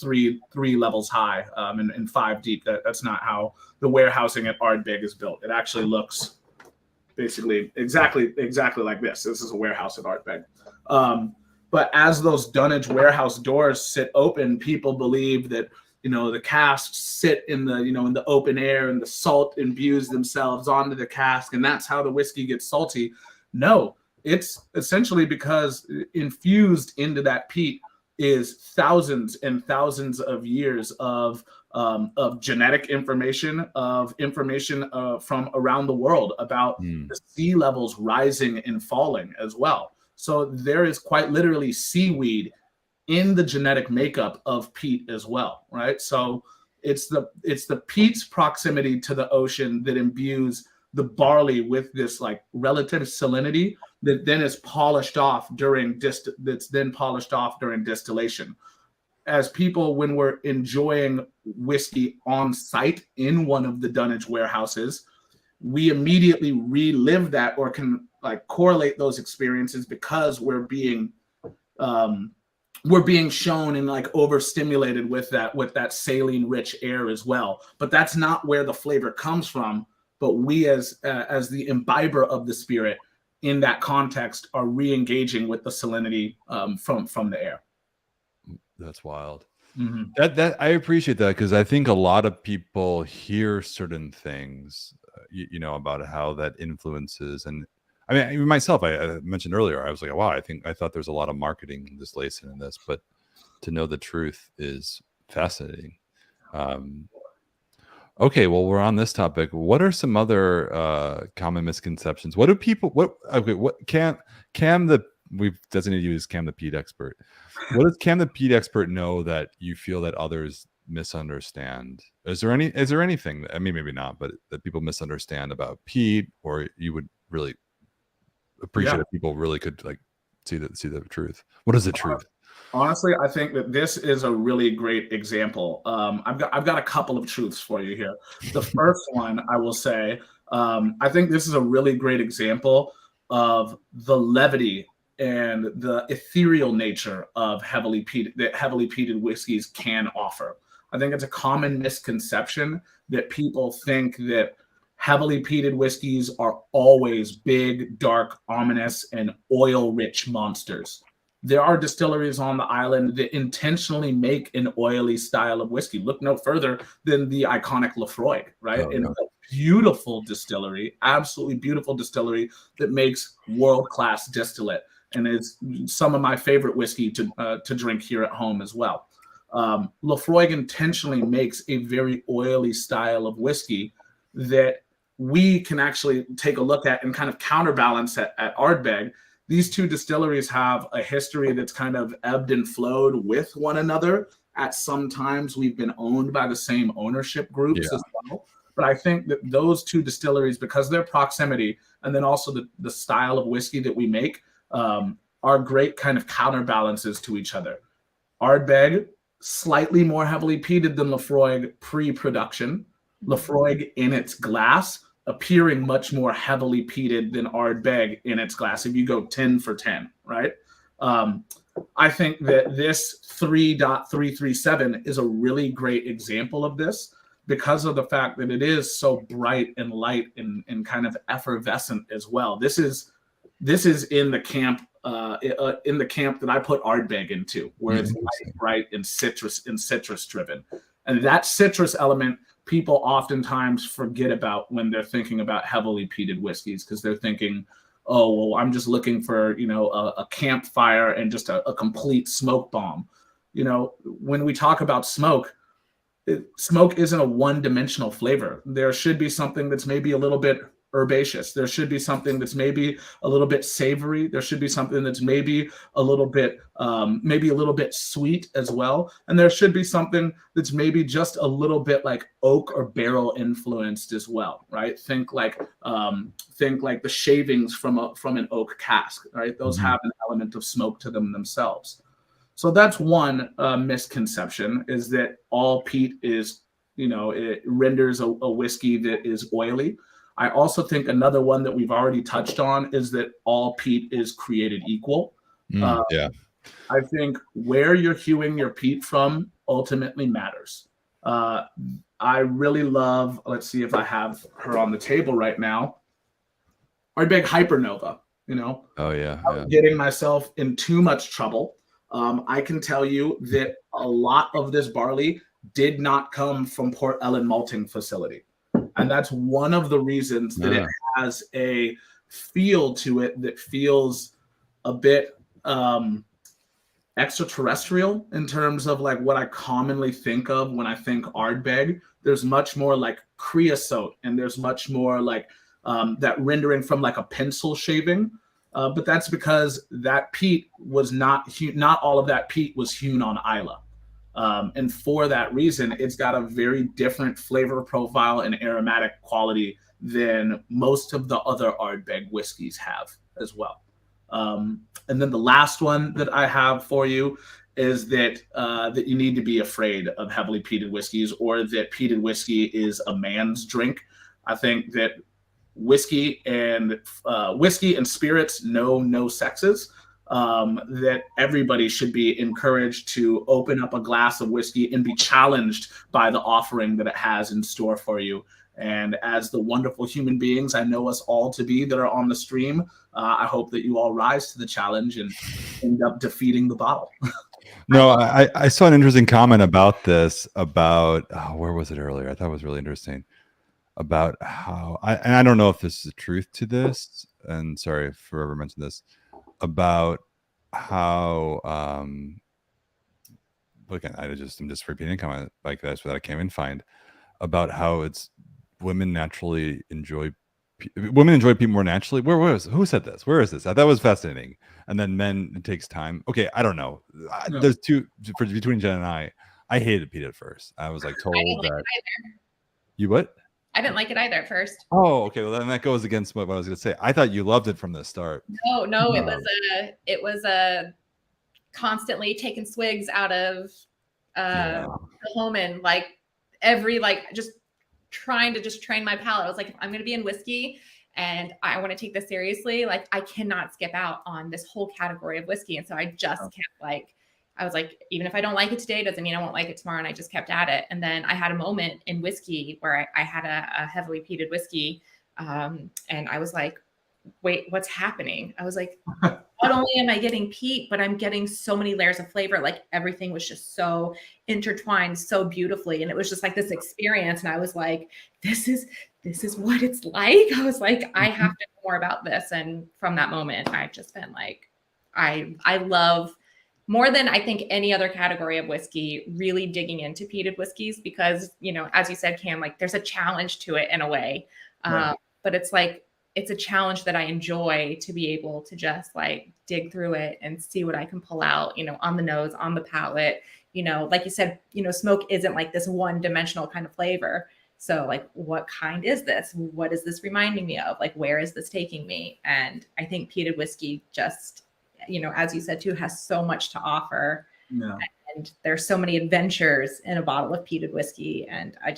three levels high and 5 deep. That's not how the warehousing at Ardbeg is built. It actually looks basically exactly like this. This is a warehouse at Ardbeg. But as those dunnage warehouse doors sit open, people believe that, the casks sit in the, in the open air, and the salt imbues themselves onto the cask, and that's how the whiskey gets salty. No, it's essentially because infused into that peat is thousands and thousands of years of genetic information, from around the world about the sea levels rising and falling as well. So there is quite literally seaweed in the genetic makeup of peat as well, right? So it's the peat's proximity to the ocean that imbues the barley with this like relative salinity that then is polished off during distillation. As people, when we're enjoying whiskey on site in one of the dunnage warehouses, we immediately relive that or can like correlate those experiences because we're being shown and like overstimulated with that saline rich air as well. But that's not where the flavor comes from. But we as the imbiber of the spirit in that context are re-engaging with the salinity from the air. That's wild. Mm-hmm. That I appreciate that, because I think a lot of people hear certain things, about how that influences. And I mean, even myself, I mentioned earlier, I was like, wow, I thought there's a lot of marketing distillation in this, but to know the truth is fascinating. Okay, well, we're on this topic. What are some other common misconceptions? What do people? We've designated you as Cam the PEAT expert. What does Cam the PEAT expert know that you feel that others misunderstand? Is there anything that, I mean, maybe not, but that people misunderstand about PEAT, or you would really appreciate if people really could like see the truth? What is the truth? Honestly, I think that this is a really great example. I've got a couple of truths for you here. The first one, I will say, I think this is a really great example of the levity and the ethereal nature of heavily peated whiskeys can offer. I think it's a common misconception that people think that heavily peated whiskeys are always big, dark, ominous, and oil-rich monsters. There are distilleries on the island that intentionally make an oily style of whiskey. Look no further than the iconic Lefroy, right? Oh, yeah. A beautiful distillery, absolutely beautiful distillery that makes world-class distillate, and is some of my favorite whiskey to drink here at home as well. Lefroy intentionally makes a very oily style of whiskey that we can actually take a look at and kind of counterbalance at Ardbeg. These two distilleries have a history that's kind of ebbed and flowed with one another. At some times, we've been owned by the same ownership groups as well. But I think that those two distilleries, because of their proximity and then also the style of whiskey that we make, are great kind of counterbalances to each other. Ardbeg, slightly more heavily peated than Lefroy pre-production. Lefroy in its glass, appearing much more heavily peated than Ardbeg in its glass, if you go 10 for 10, right? I think that this 3.337 is a really great example of this because of the fact that it is so bright and light and kind of effervescent as well. This is in the camp that I put Ardbeg into, where it's light, bright, and citrus driven. And that citrus element people oftentimes forget about when they're thinking about heavily peated whiskeys, because they're thinking, oh, well, I'm just looking for, a campfire and just a complete smoke bomb. When we talk about smoke, smoke isn't a one-dimensional flavor. There should be something that's maybe a little bit herbaceous. There should be something that's maybe a little bit savory. There should be something that's maybe a little bit sweet as well. And there should be something that's maybe just a little bit like oak or barrel influenced as well, right? Think like the shavings from an oak cask, right? Those have an element of smoke to them themselves. So that's one misconception, is that all peat is, it renders a whiskey that is oily. I also think another one that we've already touched on is that all peat is created equal. I think where you're hewing your peat from ultimately matters. I really love, let's see if I have her on the table right now, Ardbeg Hypernova. Oh yeah, I'm getting myself in too much trouble. I can tell you that a lot of this barley did not come from Port Ellen malting facility. And that's one of the reasons that it has a feel to it that feels a bit extraterrestrial in terms of like what I commonly think of when I think Ardbeg. There's much more like creosote, and there's much more like that rendering from like a pencil shaving. But that's because that peat was not all of that peat was hewn on Islay. And for that reason, it's got a very different flavor profile and aromatic quality than most of the other Ardbeg whiskeys have as well. And then the last one that I have for you is that you need to be afraid of heavily peated whiskeys, or that peated whiskey is a man's drink. I think that whiskey and spirits know no sexes. That everybody should be encouraged to open up a glass of whiskey and be challenged by the offering that it has in store for you. And as the wonderful human beings I know us all to be that are on the stream, I hope that you all rise to the challenge and end up defeating the bottle. No, I saw an interesting comment about this, where was it earlier? I thought it was really interesting about how, and I don't know if this is the truth to this, and sorry if whoever mentioned this, about how I'm just repeating a comment like this that I can't even find, about how it's women enjoy peat more naturally. Who said this? Where is this? I thought it was fascinating. And then men, it takes time. Okay, I don't know. There's two between Jen and I I hated peat at first. I was like I told didn't like that it either. you what? I didn't like it either at first. Oh, okay. Well, then that goes against what I was going to say. I thought you loved it from the start. No, it was a constantly taking swigs out of the Homan, like every just trying to just train my palate. I was like, if I'm going to be in whiskey and I want to take this seriously, like I cannot skip out on this whole category of whiskey. And so I just kept I was like, even if I don't like it today, doesn't mean I won't like it tomorrow. And I just kept at it. And then I had a moment in whiskey where I had a heavily peated whiskey. And I was like, wait, what's happening? I was like, not only am I getting peat, but I'm getting so many layers of flavor. Like everything was just so intertwined so beautifully. And it was just like this experience. And I was like, this is what it's like. I was like, I have to know more about this. And from that moment, I've just been like, I love more than I think any other category of whiskey, really digging into peated whiskeys because, as you said, Cam, like there's a challenge to it in a way. But it's like, it's a challenge that I enjoy to be able to just like dig through it and see what I can pull out, on the nose, on the palate, like you said, smoke isn't like this one dimensional kind of flavor. So like, what kind is this? What is this reminding me of? Like, where is this taking me? And I think peated whiskey just, as you said too, has so much to offer. Yeah. And there's so many adventures in a bottle of peated whiskey. And I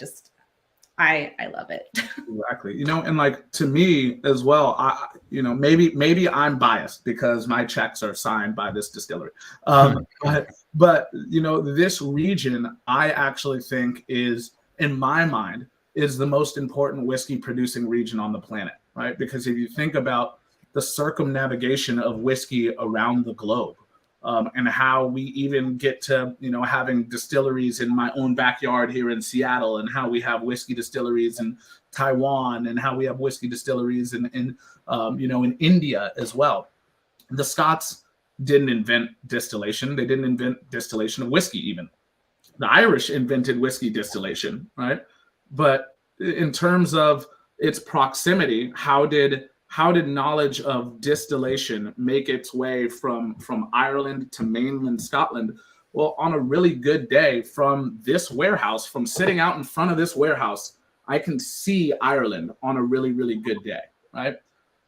love it. Exactly. And like to me as well, maybe I'm biased because my checks are signed by this distillery. But this region I actually think is, in my mind, is the most important whiskey producing region on the planet, right? Because if you think about the circumnavigation of whiskey around the globe, and how we even get to, having distilleries in my own backyard here in Seattle, and how we have whiskey distilleries in Taiwan, and how we have whiskey distilleries in India as well. The Scots didn't invent distillation. They didn't invent distillation of whiskey even. The Irish invented whiskey distillation, right? But in terms of its proximity, how did knowledge of distillation make its way from Ireland to mainland Scotland? Well, on a really good day, from this warehouse, from sitting out in front of this warehouse, I can see Ireland on a really, really good day, right?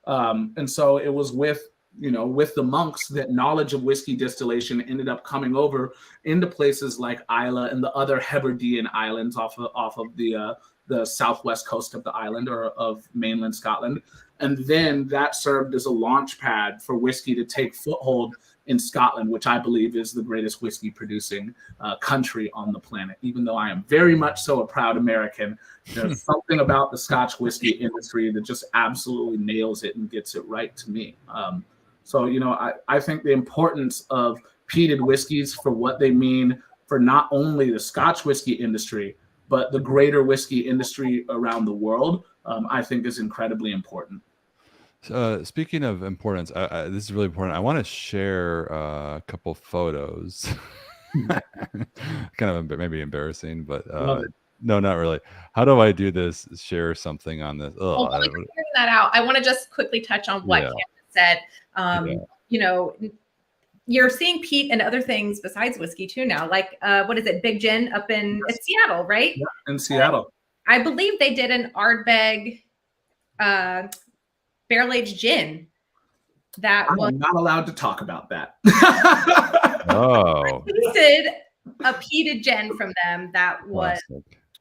And so it was with the monks that knowledge of whiskey distillation ended up coming over into places like Islay and the other Hebridean islands off of the southwest coast of the island, or of mainland Scotland. And then that served as a launch pad for whiskey to take foothold in Scotland, which I believe is the greatest whiskey producing country on the planet. Even though I am very much so a proud American, there's something about the Scotch whiskey industry that just absolutely nails it and gets it right to me. So I think the importance of peated whiskeys for what they mean for not only the Scotch whiskey industry, but the greater whiskey industry around the world, I think is incredibly important. Speaking of importance, this is really important. I want to share a couple photos. Kind of maybe embarrassing, but no, not really. How do I do this? Share something on this? Well, figuring that out, I want to just quickly touch on what Cameron said. You're seeing peat and other things besides whiskey too now. Like, what is it? Big Gin up in Seattle, right? Yeah, in Seattle. I believe they did an Ardbeg barrel-aged gin. I'm not allowed to talk about that. Oh. I tasted a peated gin from them that was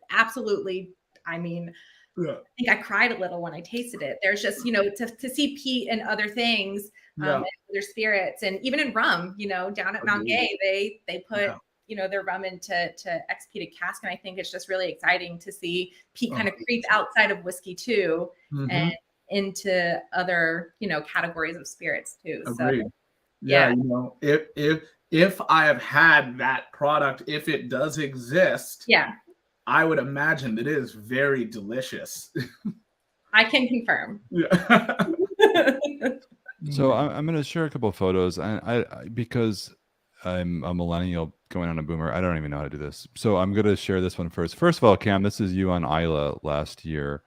absolutely, I think I cried a little when I tasted it. There's just, to see peat and other things, their spirits, and even in rum, down at Mount Gay, they put their rum into ex-peated cask, and I think it's just really exciting to see peat kind of creep outside of whiskey too, and into other categories of spirits too. Agreed. So yeah, if I have had that product, if it does exist, I would imagine that it is very delicious. I can confirm. So I'm going to share a couple of photos, and I because I'm a millennial going on a boomer, I don't even know how to do this. So I'm going to share this one first. First of all, Cam, this is you on Islay last year.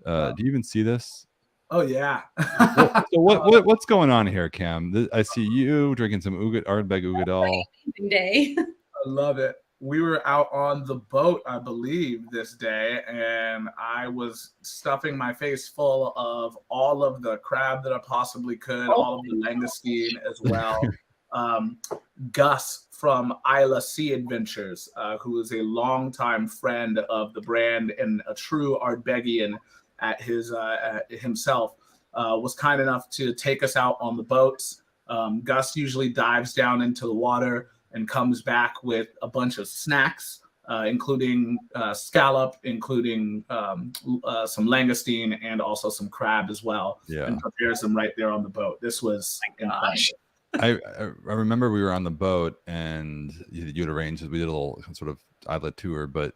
Do you even see this? Oh yeah. So what's going on here, Cam? I see you drinking some Ardbeg Ugadal. Day. I love it. we were out on the boat, I believe, this day, and I was stuffing my face full of all of the crab that I possibly could, all of the langoustine as well. Gus from Isla Sea Adventures, who is a longtime friend of the brand and a true Ardbegian at his himself, was kind enough to take us out on the boats. Gus usually dives down into the water and comes back with a bunch of snacks, including scallop, including some langoustine, and also some crab as well. Yeah. And prepares them right there on the boat. This was incredible. I remember we were on the boat and you'd arranged, we did a little sort of islet tour, but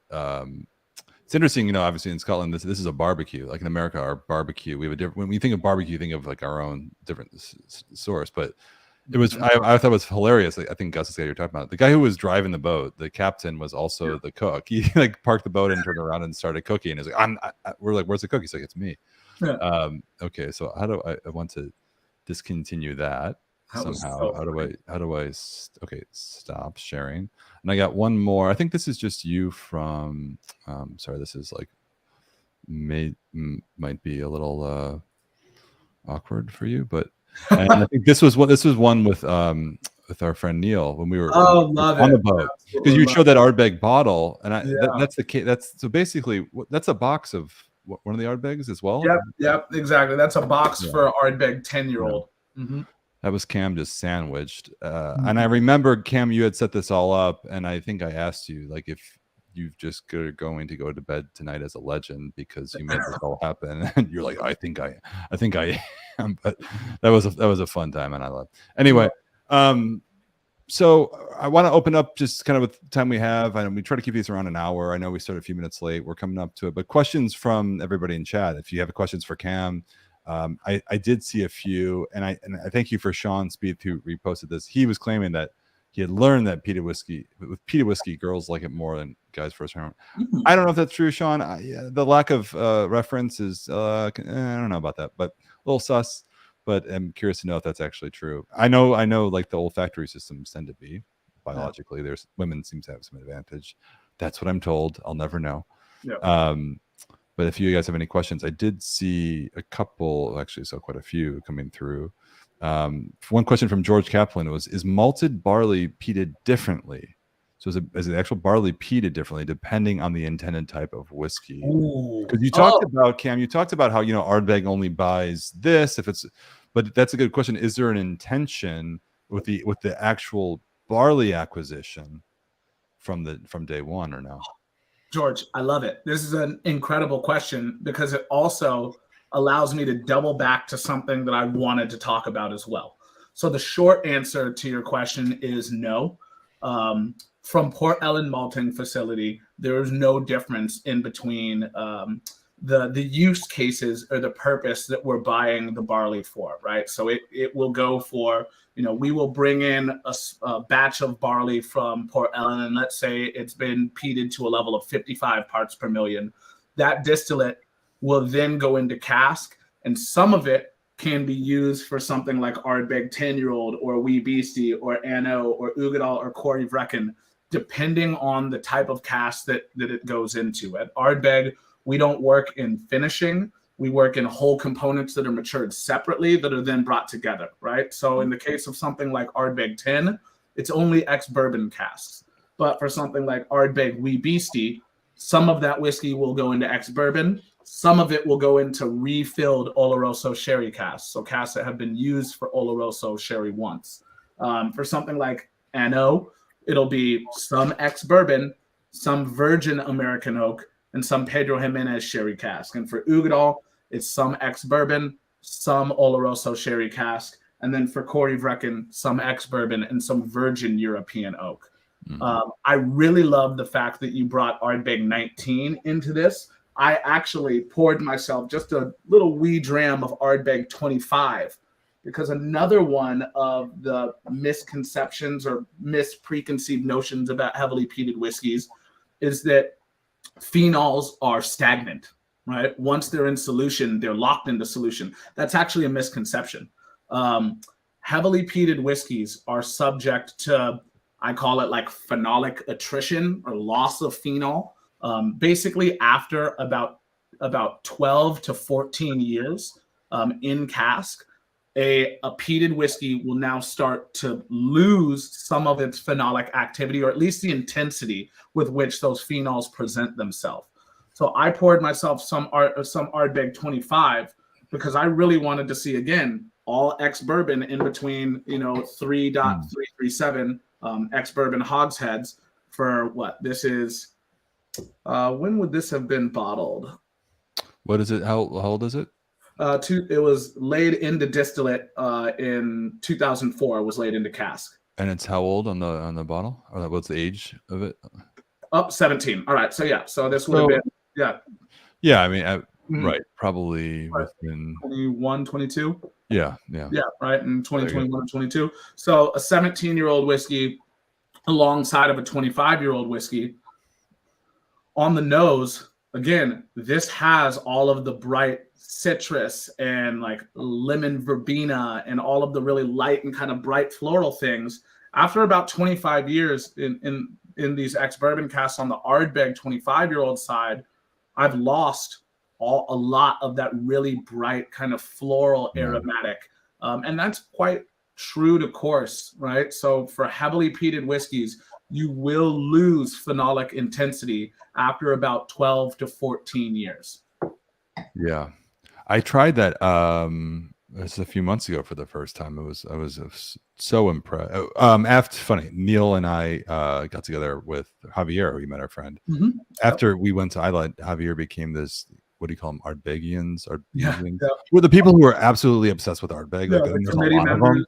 it's interesting, you know, obviously in Scotland, this is a barbecue. Like in America, our barbecue, we have a different, when we think of barbecue, you think of like our own different source, but it was, I thought it was hilarious. Like, I think Gus is the guy you're talking about. The guy who was driving the boat, the captain, was also the cook. He like parked the boat and turned around and started cooking. And he's like, we're like, where's the cook? He's like, it's me. Yeah. Okay, so how do I want to discontinue that somehow? How do I okay, stop sharing. And I got one more. I think this is just you from sorry, this is like might be a little awkward for you, but and I think this was one with our friend Neil when we were on the boat, because you showed that Ardbeg bottle, and that's the case. That's so basically that's a box of one of the Ardbegs as well. Yep, exactly. That's a box for Ardbeg 10-year-old. Yeah. Mm-hmm. That was Cam just sandwiched. And I remember, Cam, you had set this all up, and I think I asked you, like, if you've just going to go to bed tonight as a legend because you made this all happen. And you're like, I think I am. But that was a fun time, and I loved it. Anyway, so I want to open up just kind of with the time we have, and we try to keep these around an hour. I know we started a few minutes late. We're coming up to it, but questions from everybody in chat. If you have questions for Cam, I did see a few, and I thank you for Sean Speed who reposted this. He was claiming that he had learned that peated whiskey, girls like it more than guys first round. I don't know if that's true, Sean. The lack of reference is I don't know about that, but a little sus. But I'm curious to know if that's actually true. I know like the olfactory systems tend to be biologically. There's women seem to have some advantage. That's what I'm told. I'll never know. Yeah. But if you guys have any questions, I did see a couple, actually, so quite a few coming through. One question from George Kaplan was, is malted barley peated differently? So is the actual barley peated differently depending on the intended type of whiskey? Because you talked about, Cam, you talked about how, Ardbeg only buys this but that's a good question. Is there an intention with the actual barley acquisition from day one or no? George, I love it. This is an incredible question because it also allows me to double back to something that I wanted to talk about as well. So the short answer to your question is no. From Port Ellen malting facility, there is no difference in between the use cases or the purpose that we're buying the barley for, right? So it will go for, we will bring in a batch of barley from Port Ellen, and let's say it's been peated to a level of 55 parts per million. That distillate will then go into cask, and some of it can be used for something like Ardbeg 10-year-old or Wee Beastie or Anno or Ugadal or Corey Vrecken, depending on the type of cask that it goes into. At Ardbeg, we don't work in finishing. We work in whole components that are matured separately that are then brought together, right? So in the case of something like Ardbeg 10, it's only ex-bourbon casks. But for something like Ardbeg Wee Beastie, some of that whiskey will go into ex-bourbon. Some of it will go into refilled Oloroso sherry casks, so casks that have been used for Oloroso sherry once. For something like Anno, it'll be some ex-bourbon, some virgin American oak, and some Pedro Jimenez sherry cask. And for Ugadal, it's some ex-bourbon, some Oloroso sherry cask, and then for Corey Vrecken, some ex-bourbon and some virgin European oak. Mm-hmm. I really love the fact that you brought Ardbeg 19 into this. I actually poured myself just a little wee dram of Ardbeg 25, because another one of the misconceptions or mispreconceived notions about heavily peated whiskeys is that phenols are stagnant, right? Once they're in solution, they're locked into solution. That's actually a misconception. Heavily peated whiskeys are subject to I call it like phenolic attrition or loss of phenol. Basically, after about 12 to 14 years in cask, a peated whiskey will now start to lose some of its phenolic activity, or at least the intensity with which those phenols present themselves. So I poured myself some Ardbeg 25 because I really wanted to see, again, all ex-bourbon in between, 3.337 ex-bourbon hogsheads for what this is. When would this have been bottled? What is it? How old is it? It was laid into distillate in 2004. It was laid into cask. And it's how old on the bottle? Or what's the age of it? 17. All right. So yeah. So this would have been Yeah. I mean, right. Probably within 21, 22. Yeah. Right. In 2021 and 22. So a 17-year-old whiskey alongside of a 25-year-old whiskey. On the nose, again, this has all of the bright citrus and like lemon verbena and all of the really light and kind of bright floral things. After about 25 years in these ex-bourbon casks on the Ardbeg 25-year-old side, I've lost a lot of that really bright kind of floral aromatic. And that's quite true to course, right? So for heavily peated whiskeys, you will lose phenolic intensity after about 12 to 14 years. Yeah. I tried that this a few months ago for the first time. I was so impressed. Funny, Neil and I got together with Javier, we met our friend. Mm-hmm. After we went to Isla, Javier became this, what do you call them? Ardbegians? Yeah. Well, the people who are absolutely obsessed with Ardbeg. Like, there's a lot of them.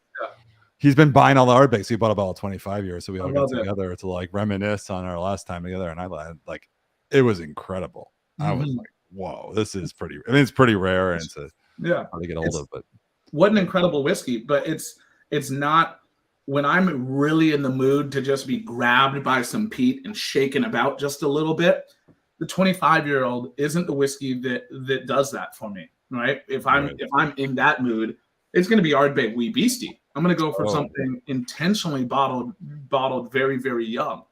He's been buying all the Ardbegs. So he bought about 25 years. So we all got together to like reminisce on our last time together. And I like, it was incredible. I was like, whoa, this is pretty. I mean, it's pretty rare, and it's hard to get hold of. But what an incredible whiskey! But it's not when I'm really in the mood to just be grabbed by some peat and shaken about just a little bit. The 25-year-old isn't the whiskey that does that for me, right? If I'm in that mood, it's going to be Ardbeg Wee Beastie. I'm going to go for something intentionally bottled very, very young.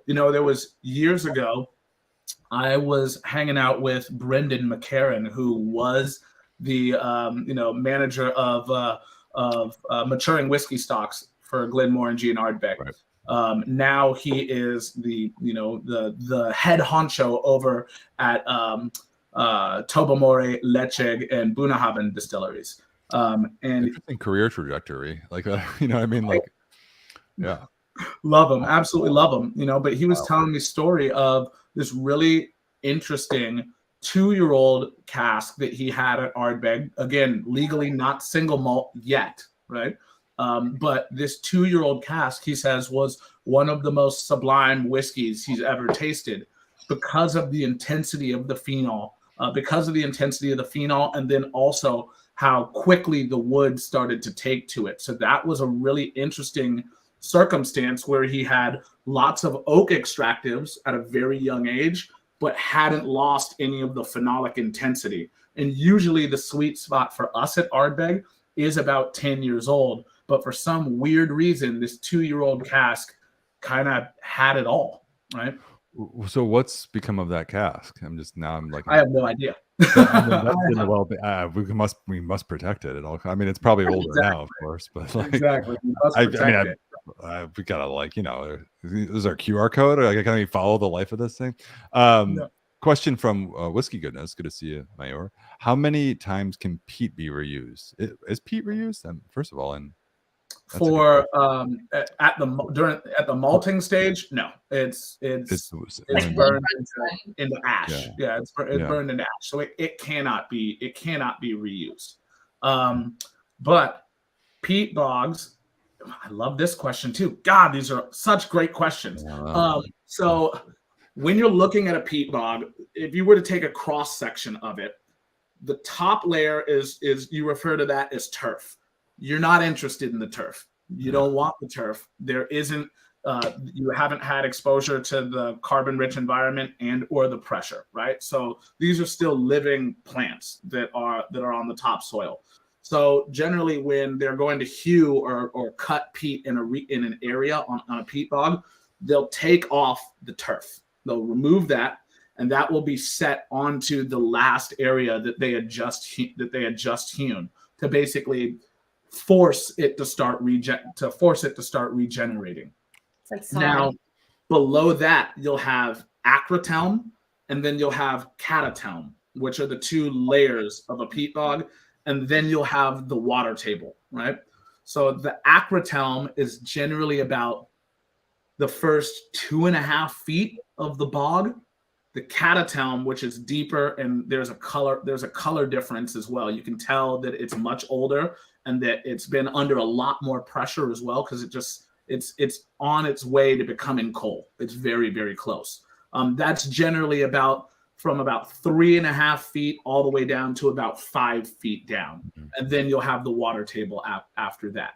There was years ago, I was hanging out with Brendan McCarran, who was the manager of maturing whiskey stocks for Glenmorangie and Ardbeg. Right. Now he is the head honcho over at Tobermory, Lecheg, and Bunnahabhain distilleries. And interesting career trajectory, like I mean, like, yeah, love him, absolutely love him. But he was telling me a story of this really interesting 2-year-old cask that he had at Ardbeg. Again, legally not single malt yet, right? But this 2-year-old cask, he says, was one of the most sublime whiskeys he's ever tasted because of the intensity of the phenol, and then also how quickly the wood started to take to it. So that was a really interesting circumstance where he had lots of oak extractives at a very young age, but hadn't lost any of the phenolic intensity. And usually the sweet spot for us at Ardbeg is about 10 years old. But for some weird reason, this 2-year-old cask kind of had it all, right? So what's become of that cask? I'm like, I have no idea. We must protect it at all. I mean, it's probably older now, of course, but like, exactly. We gotta is our QR code? Or can we follow the life of this thing? Question from Whiskey Goodness. Good to see you, Mayor. How many times can peat be reused? Is peat reused? First of all, and for at the malting stage, no, it's burned into ash. Yeah, it's burned into ash, so it cannot be reused. But peat bogs, I love this question too. God, these are such great questions. So when you're looking at a peat bog, if you were to take a cross section of it, the top layer is you refer to that as turf. You're not interested in the turf. You don't want the turf. There isn't. You haven't had exposure to the carbon-rich environment and or the pressure, right? So these are still living plants that are on the topsoil. So generally, when they're going to hew or cut peat in an area on a peat bog, they'll take off the turf. They'll remove that, and that will be set onto the last area that they had just hewn to basically force it to start regenerating. It's like Now, sawing. below that, you'll have acrotelm, and then you'll have catatelm, which are the two layers of a peat bog, and then you'll have the water table, right? So the acrotelm is generally about the first 2.5 feet of the bog. The catatelm, which is deeper, and there's a color difference as well. You can tell that it's much older and that it's been under a lot more pressure as well, because it's on its way to becoming coal. It's very, very close. That's generally from about 3.5 feet all the way down to about 5 feet down. And then you'll have the water table after that.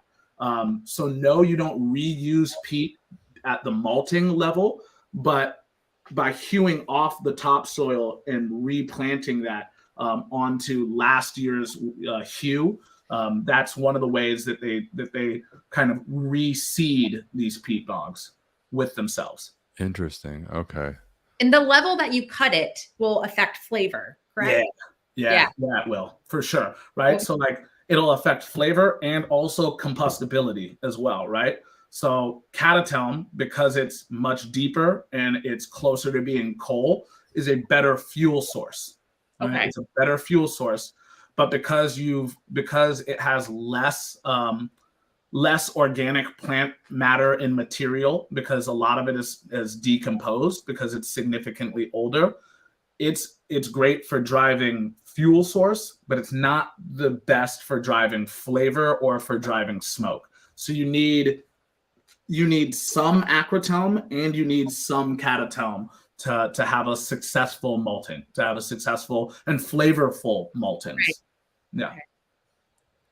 So no, you don't reuse peat at the malting level, but by hewing off the topsoil and replanting that onto last year's hew, that's one of the ways that they kind of reseed these peat bogs with themselves. Interesting. Okay. And the level that you cut it will affect flavor, correct? Yeah, it will, for sure. Right. Okay. So like it'll affect flavor and also combustibility as well, right? So catatelm, because it's much deeper and it's closer to being coal, is a better fuel source. Right? Okay. It's a better fuel source, but because it has less organic plant matter in material, because a lot of it is decomposed because it's significantly older, it's great for driving fuel source, but it's not the best for driving flavor or for driving smoke. So you need some acrotelm and you need some catatelm to have a successful malting, to have a successful and flavorful maltings. Right. Yeah. Okay.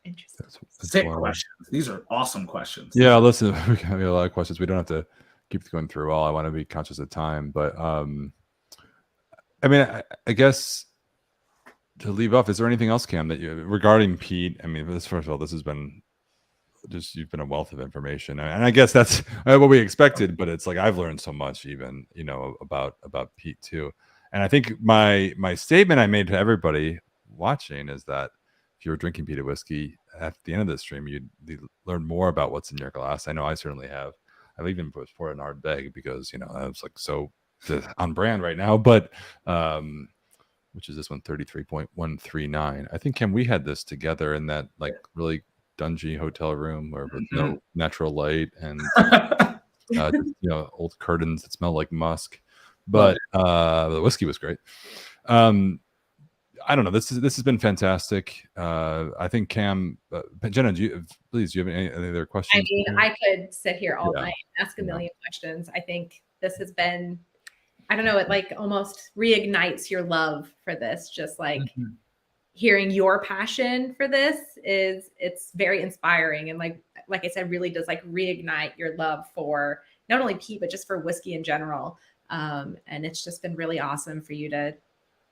Interesting. That's Sick wild. questions. These are awesome questions. Yeah, listen, we got a lot of questions. We don't have to keep going through all. I want to be conscious of time, but I mean, I guess to leave off, is there anything else, Cam, that regarding peat? I mean, first of all, this has been you've been a wealth of information, and I guess that's what we expected. But it's like I've learned so much, even about peat too. And I think my statement I made to everybody watching is that if you were drinking peated whiskey at the end of this stream, you'd learn more about what's in your glass. I know I certainly have. I've even poured an Ardbeg because I was like so on brand right now. But which is this one, 33.139. I think, Cam, we had this together in that like really dungy hotel room where with no natural light and just, old curtains that smell like musk. But the whiskey was great. I don't know. This has been fantastic. I think Cam, Jenna, do you have any other questions? I mean, I could sit here all night and ask a million questions. I think this has been, I don't know, it like almost reignites your love for this. Just like hearing your passion for this it's very inspiring. And like I said, really does like reignite your love for not only peat, but just for whiskey in general. And it's just been really awesome for you to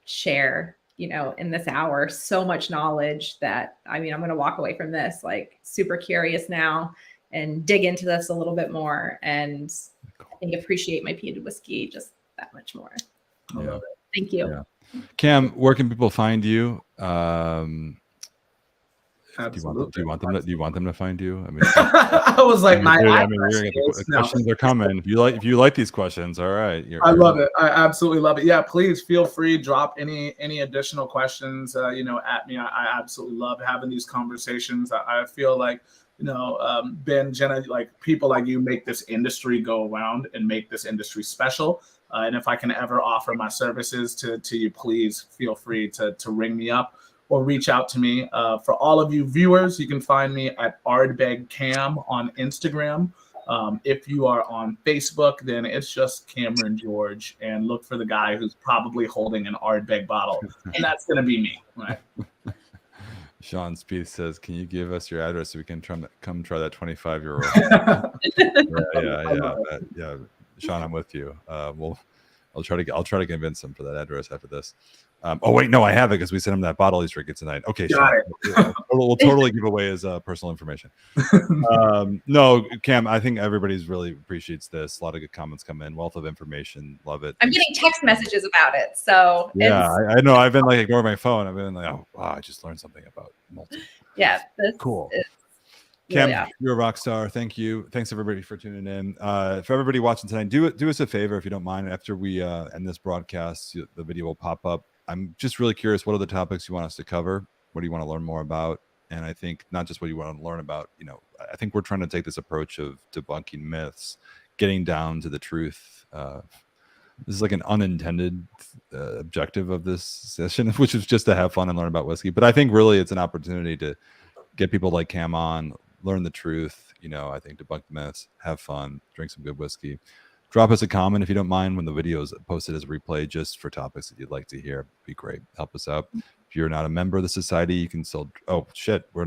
share, in this hour, so much knowledge that, I mean, I'm going to walk away from this like super curious now and dig into this a little bit more. And I think appreciate my peated whiskey just that much more. I love it. Thank you. Yeah. Cam, where can people find you? Do you want them to find you? I mean, I was like, questions are coming. If you like these questions, all right. I love it. I absolutely love it. Yeah, please feel free. Drop any additional questions, at me. I absolutely love having these conversations. I feel like, Ben, Jenna, like people like you make this industry go around and make this industry special. And if I can ever offer my services to you, please feel free to ring me up or reach out to me. For all of you viewers, you can find me at Ardbeg Cam on Instagram. If you are on Facebook, then it's just Cameron George, and look for the guy who's probably holding an Ardbeg bottle, and that's going to be me, right? Sean Spieth says, "Can you give us your address so we can come try that 25-year-old?" Yeah. Sean, I'm with you. I'll I'll try to convince him for that address after this. Oh wait, no, I have it because we sent him that bottle he's drinking tonight. Okay, Got sure. We'll totally give away his personal information. No, Cam, I think everybody's really appreciates this. A lot of good comments come in. Wealth of information, love it. I'm getting text messages about it, so Yeah, I know. I've been like ignoring my phone. I've been like, oh, wow, I just learned something about malting. Yeah, this Cool. is Cam, really awesome. you're a rock star. Thank you. Thanks everybody for tuning in. For everybody watching tonight, do us a favor if you don't mind. After we end this broadcast, the video will pop up. I'm just really curious. What are the topics you want us to cover? What do you want to learn more about? And I think not just what you want to learn about. I think we're trying to take this approach of debunking myths, getting down to the truth. This is like an unintended objective of this session, which is just to have fun and learn about whiskey. But I think really it's an opportunity to get people like Cam on, learn the truth, I think debunk myths, have fun, drink some good whiskey. Drop us a comment if you don't mind when the video is posted as a replay, just for topics that you'd like to hear. Be great. Help us out. If you're not a member of the society, you can still, we're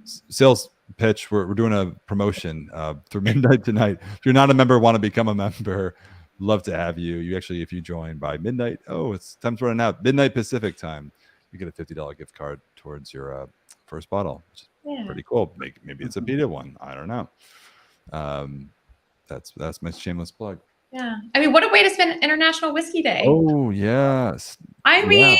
sales pitch. We're doing a promotion through midnight tonight. If you're not a member, want to become a member, love to have you. If you join by midnight, it's time's running out. Midnight Pacific time, you get a $50 gift card towards your first bottle, which is pretty cool. Maybe it's a PEAT one. I don't know. That's my shameless plug. Yeah, I mean, what a way to spend International Whiskey Day. Oh yes. I mean,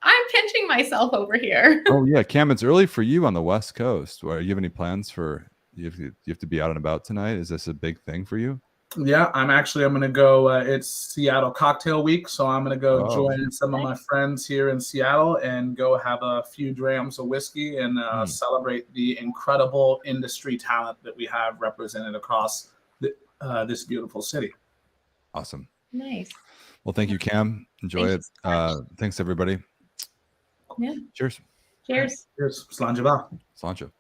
I'm pinching myself over here. Oh yeah, Cam, it's early for you on the West Coast. Do you have any plans for? You have to be out and about tonight. Is this a big thing for you? Yeah, I'm going to go. It's Seattle Cocktail Week, so I'm going to go join some of my friends here in Seattle and go have a few drams of whiskey and celebrate the incredible industry talent that we have represented across this beautiful city. Awesome. Nice. Well, thank you, Cam. Enjoy it. Thanks, everybody. Yeah. Cheers. Cheers. Cheers. Slanjava. Slancha.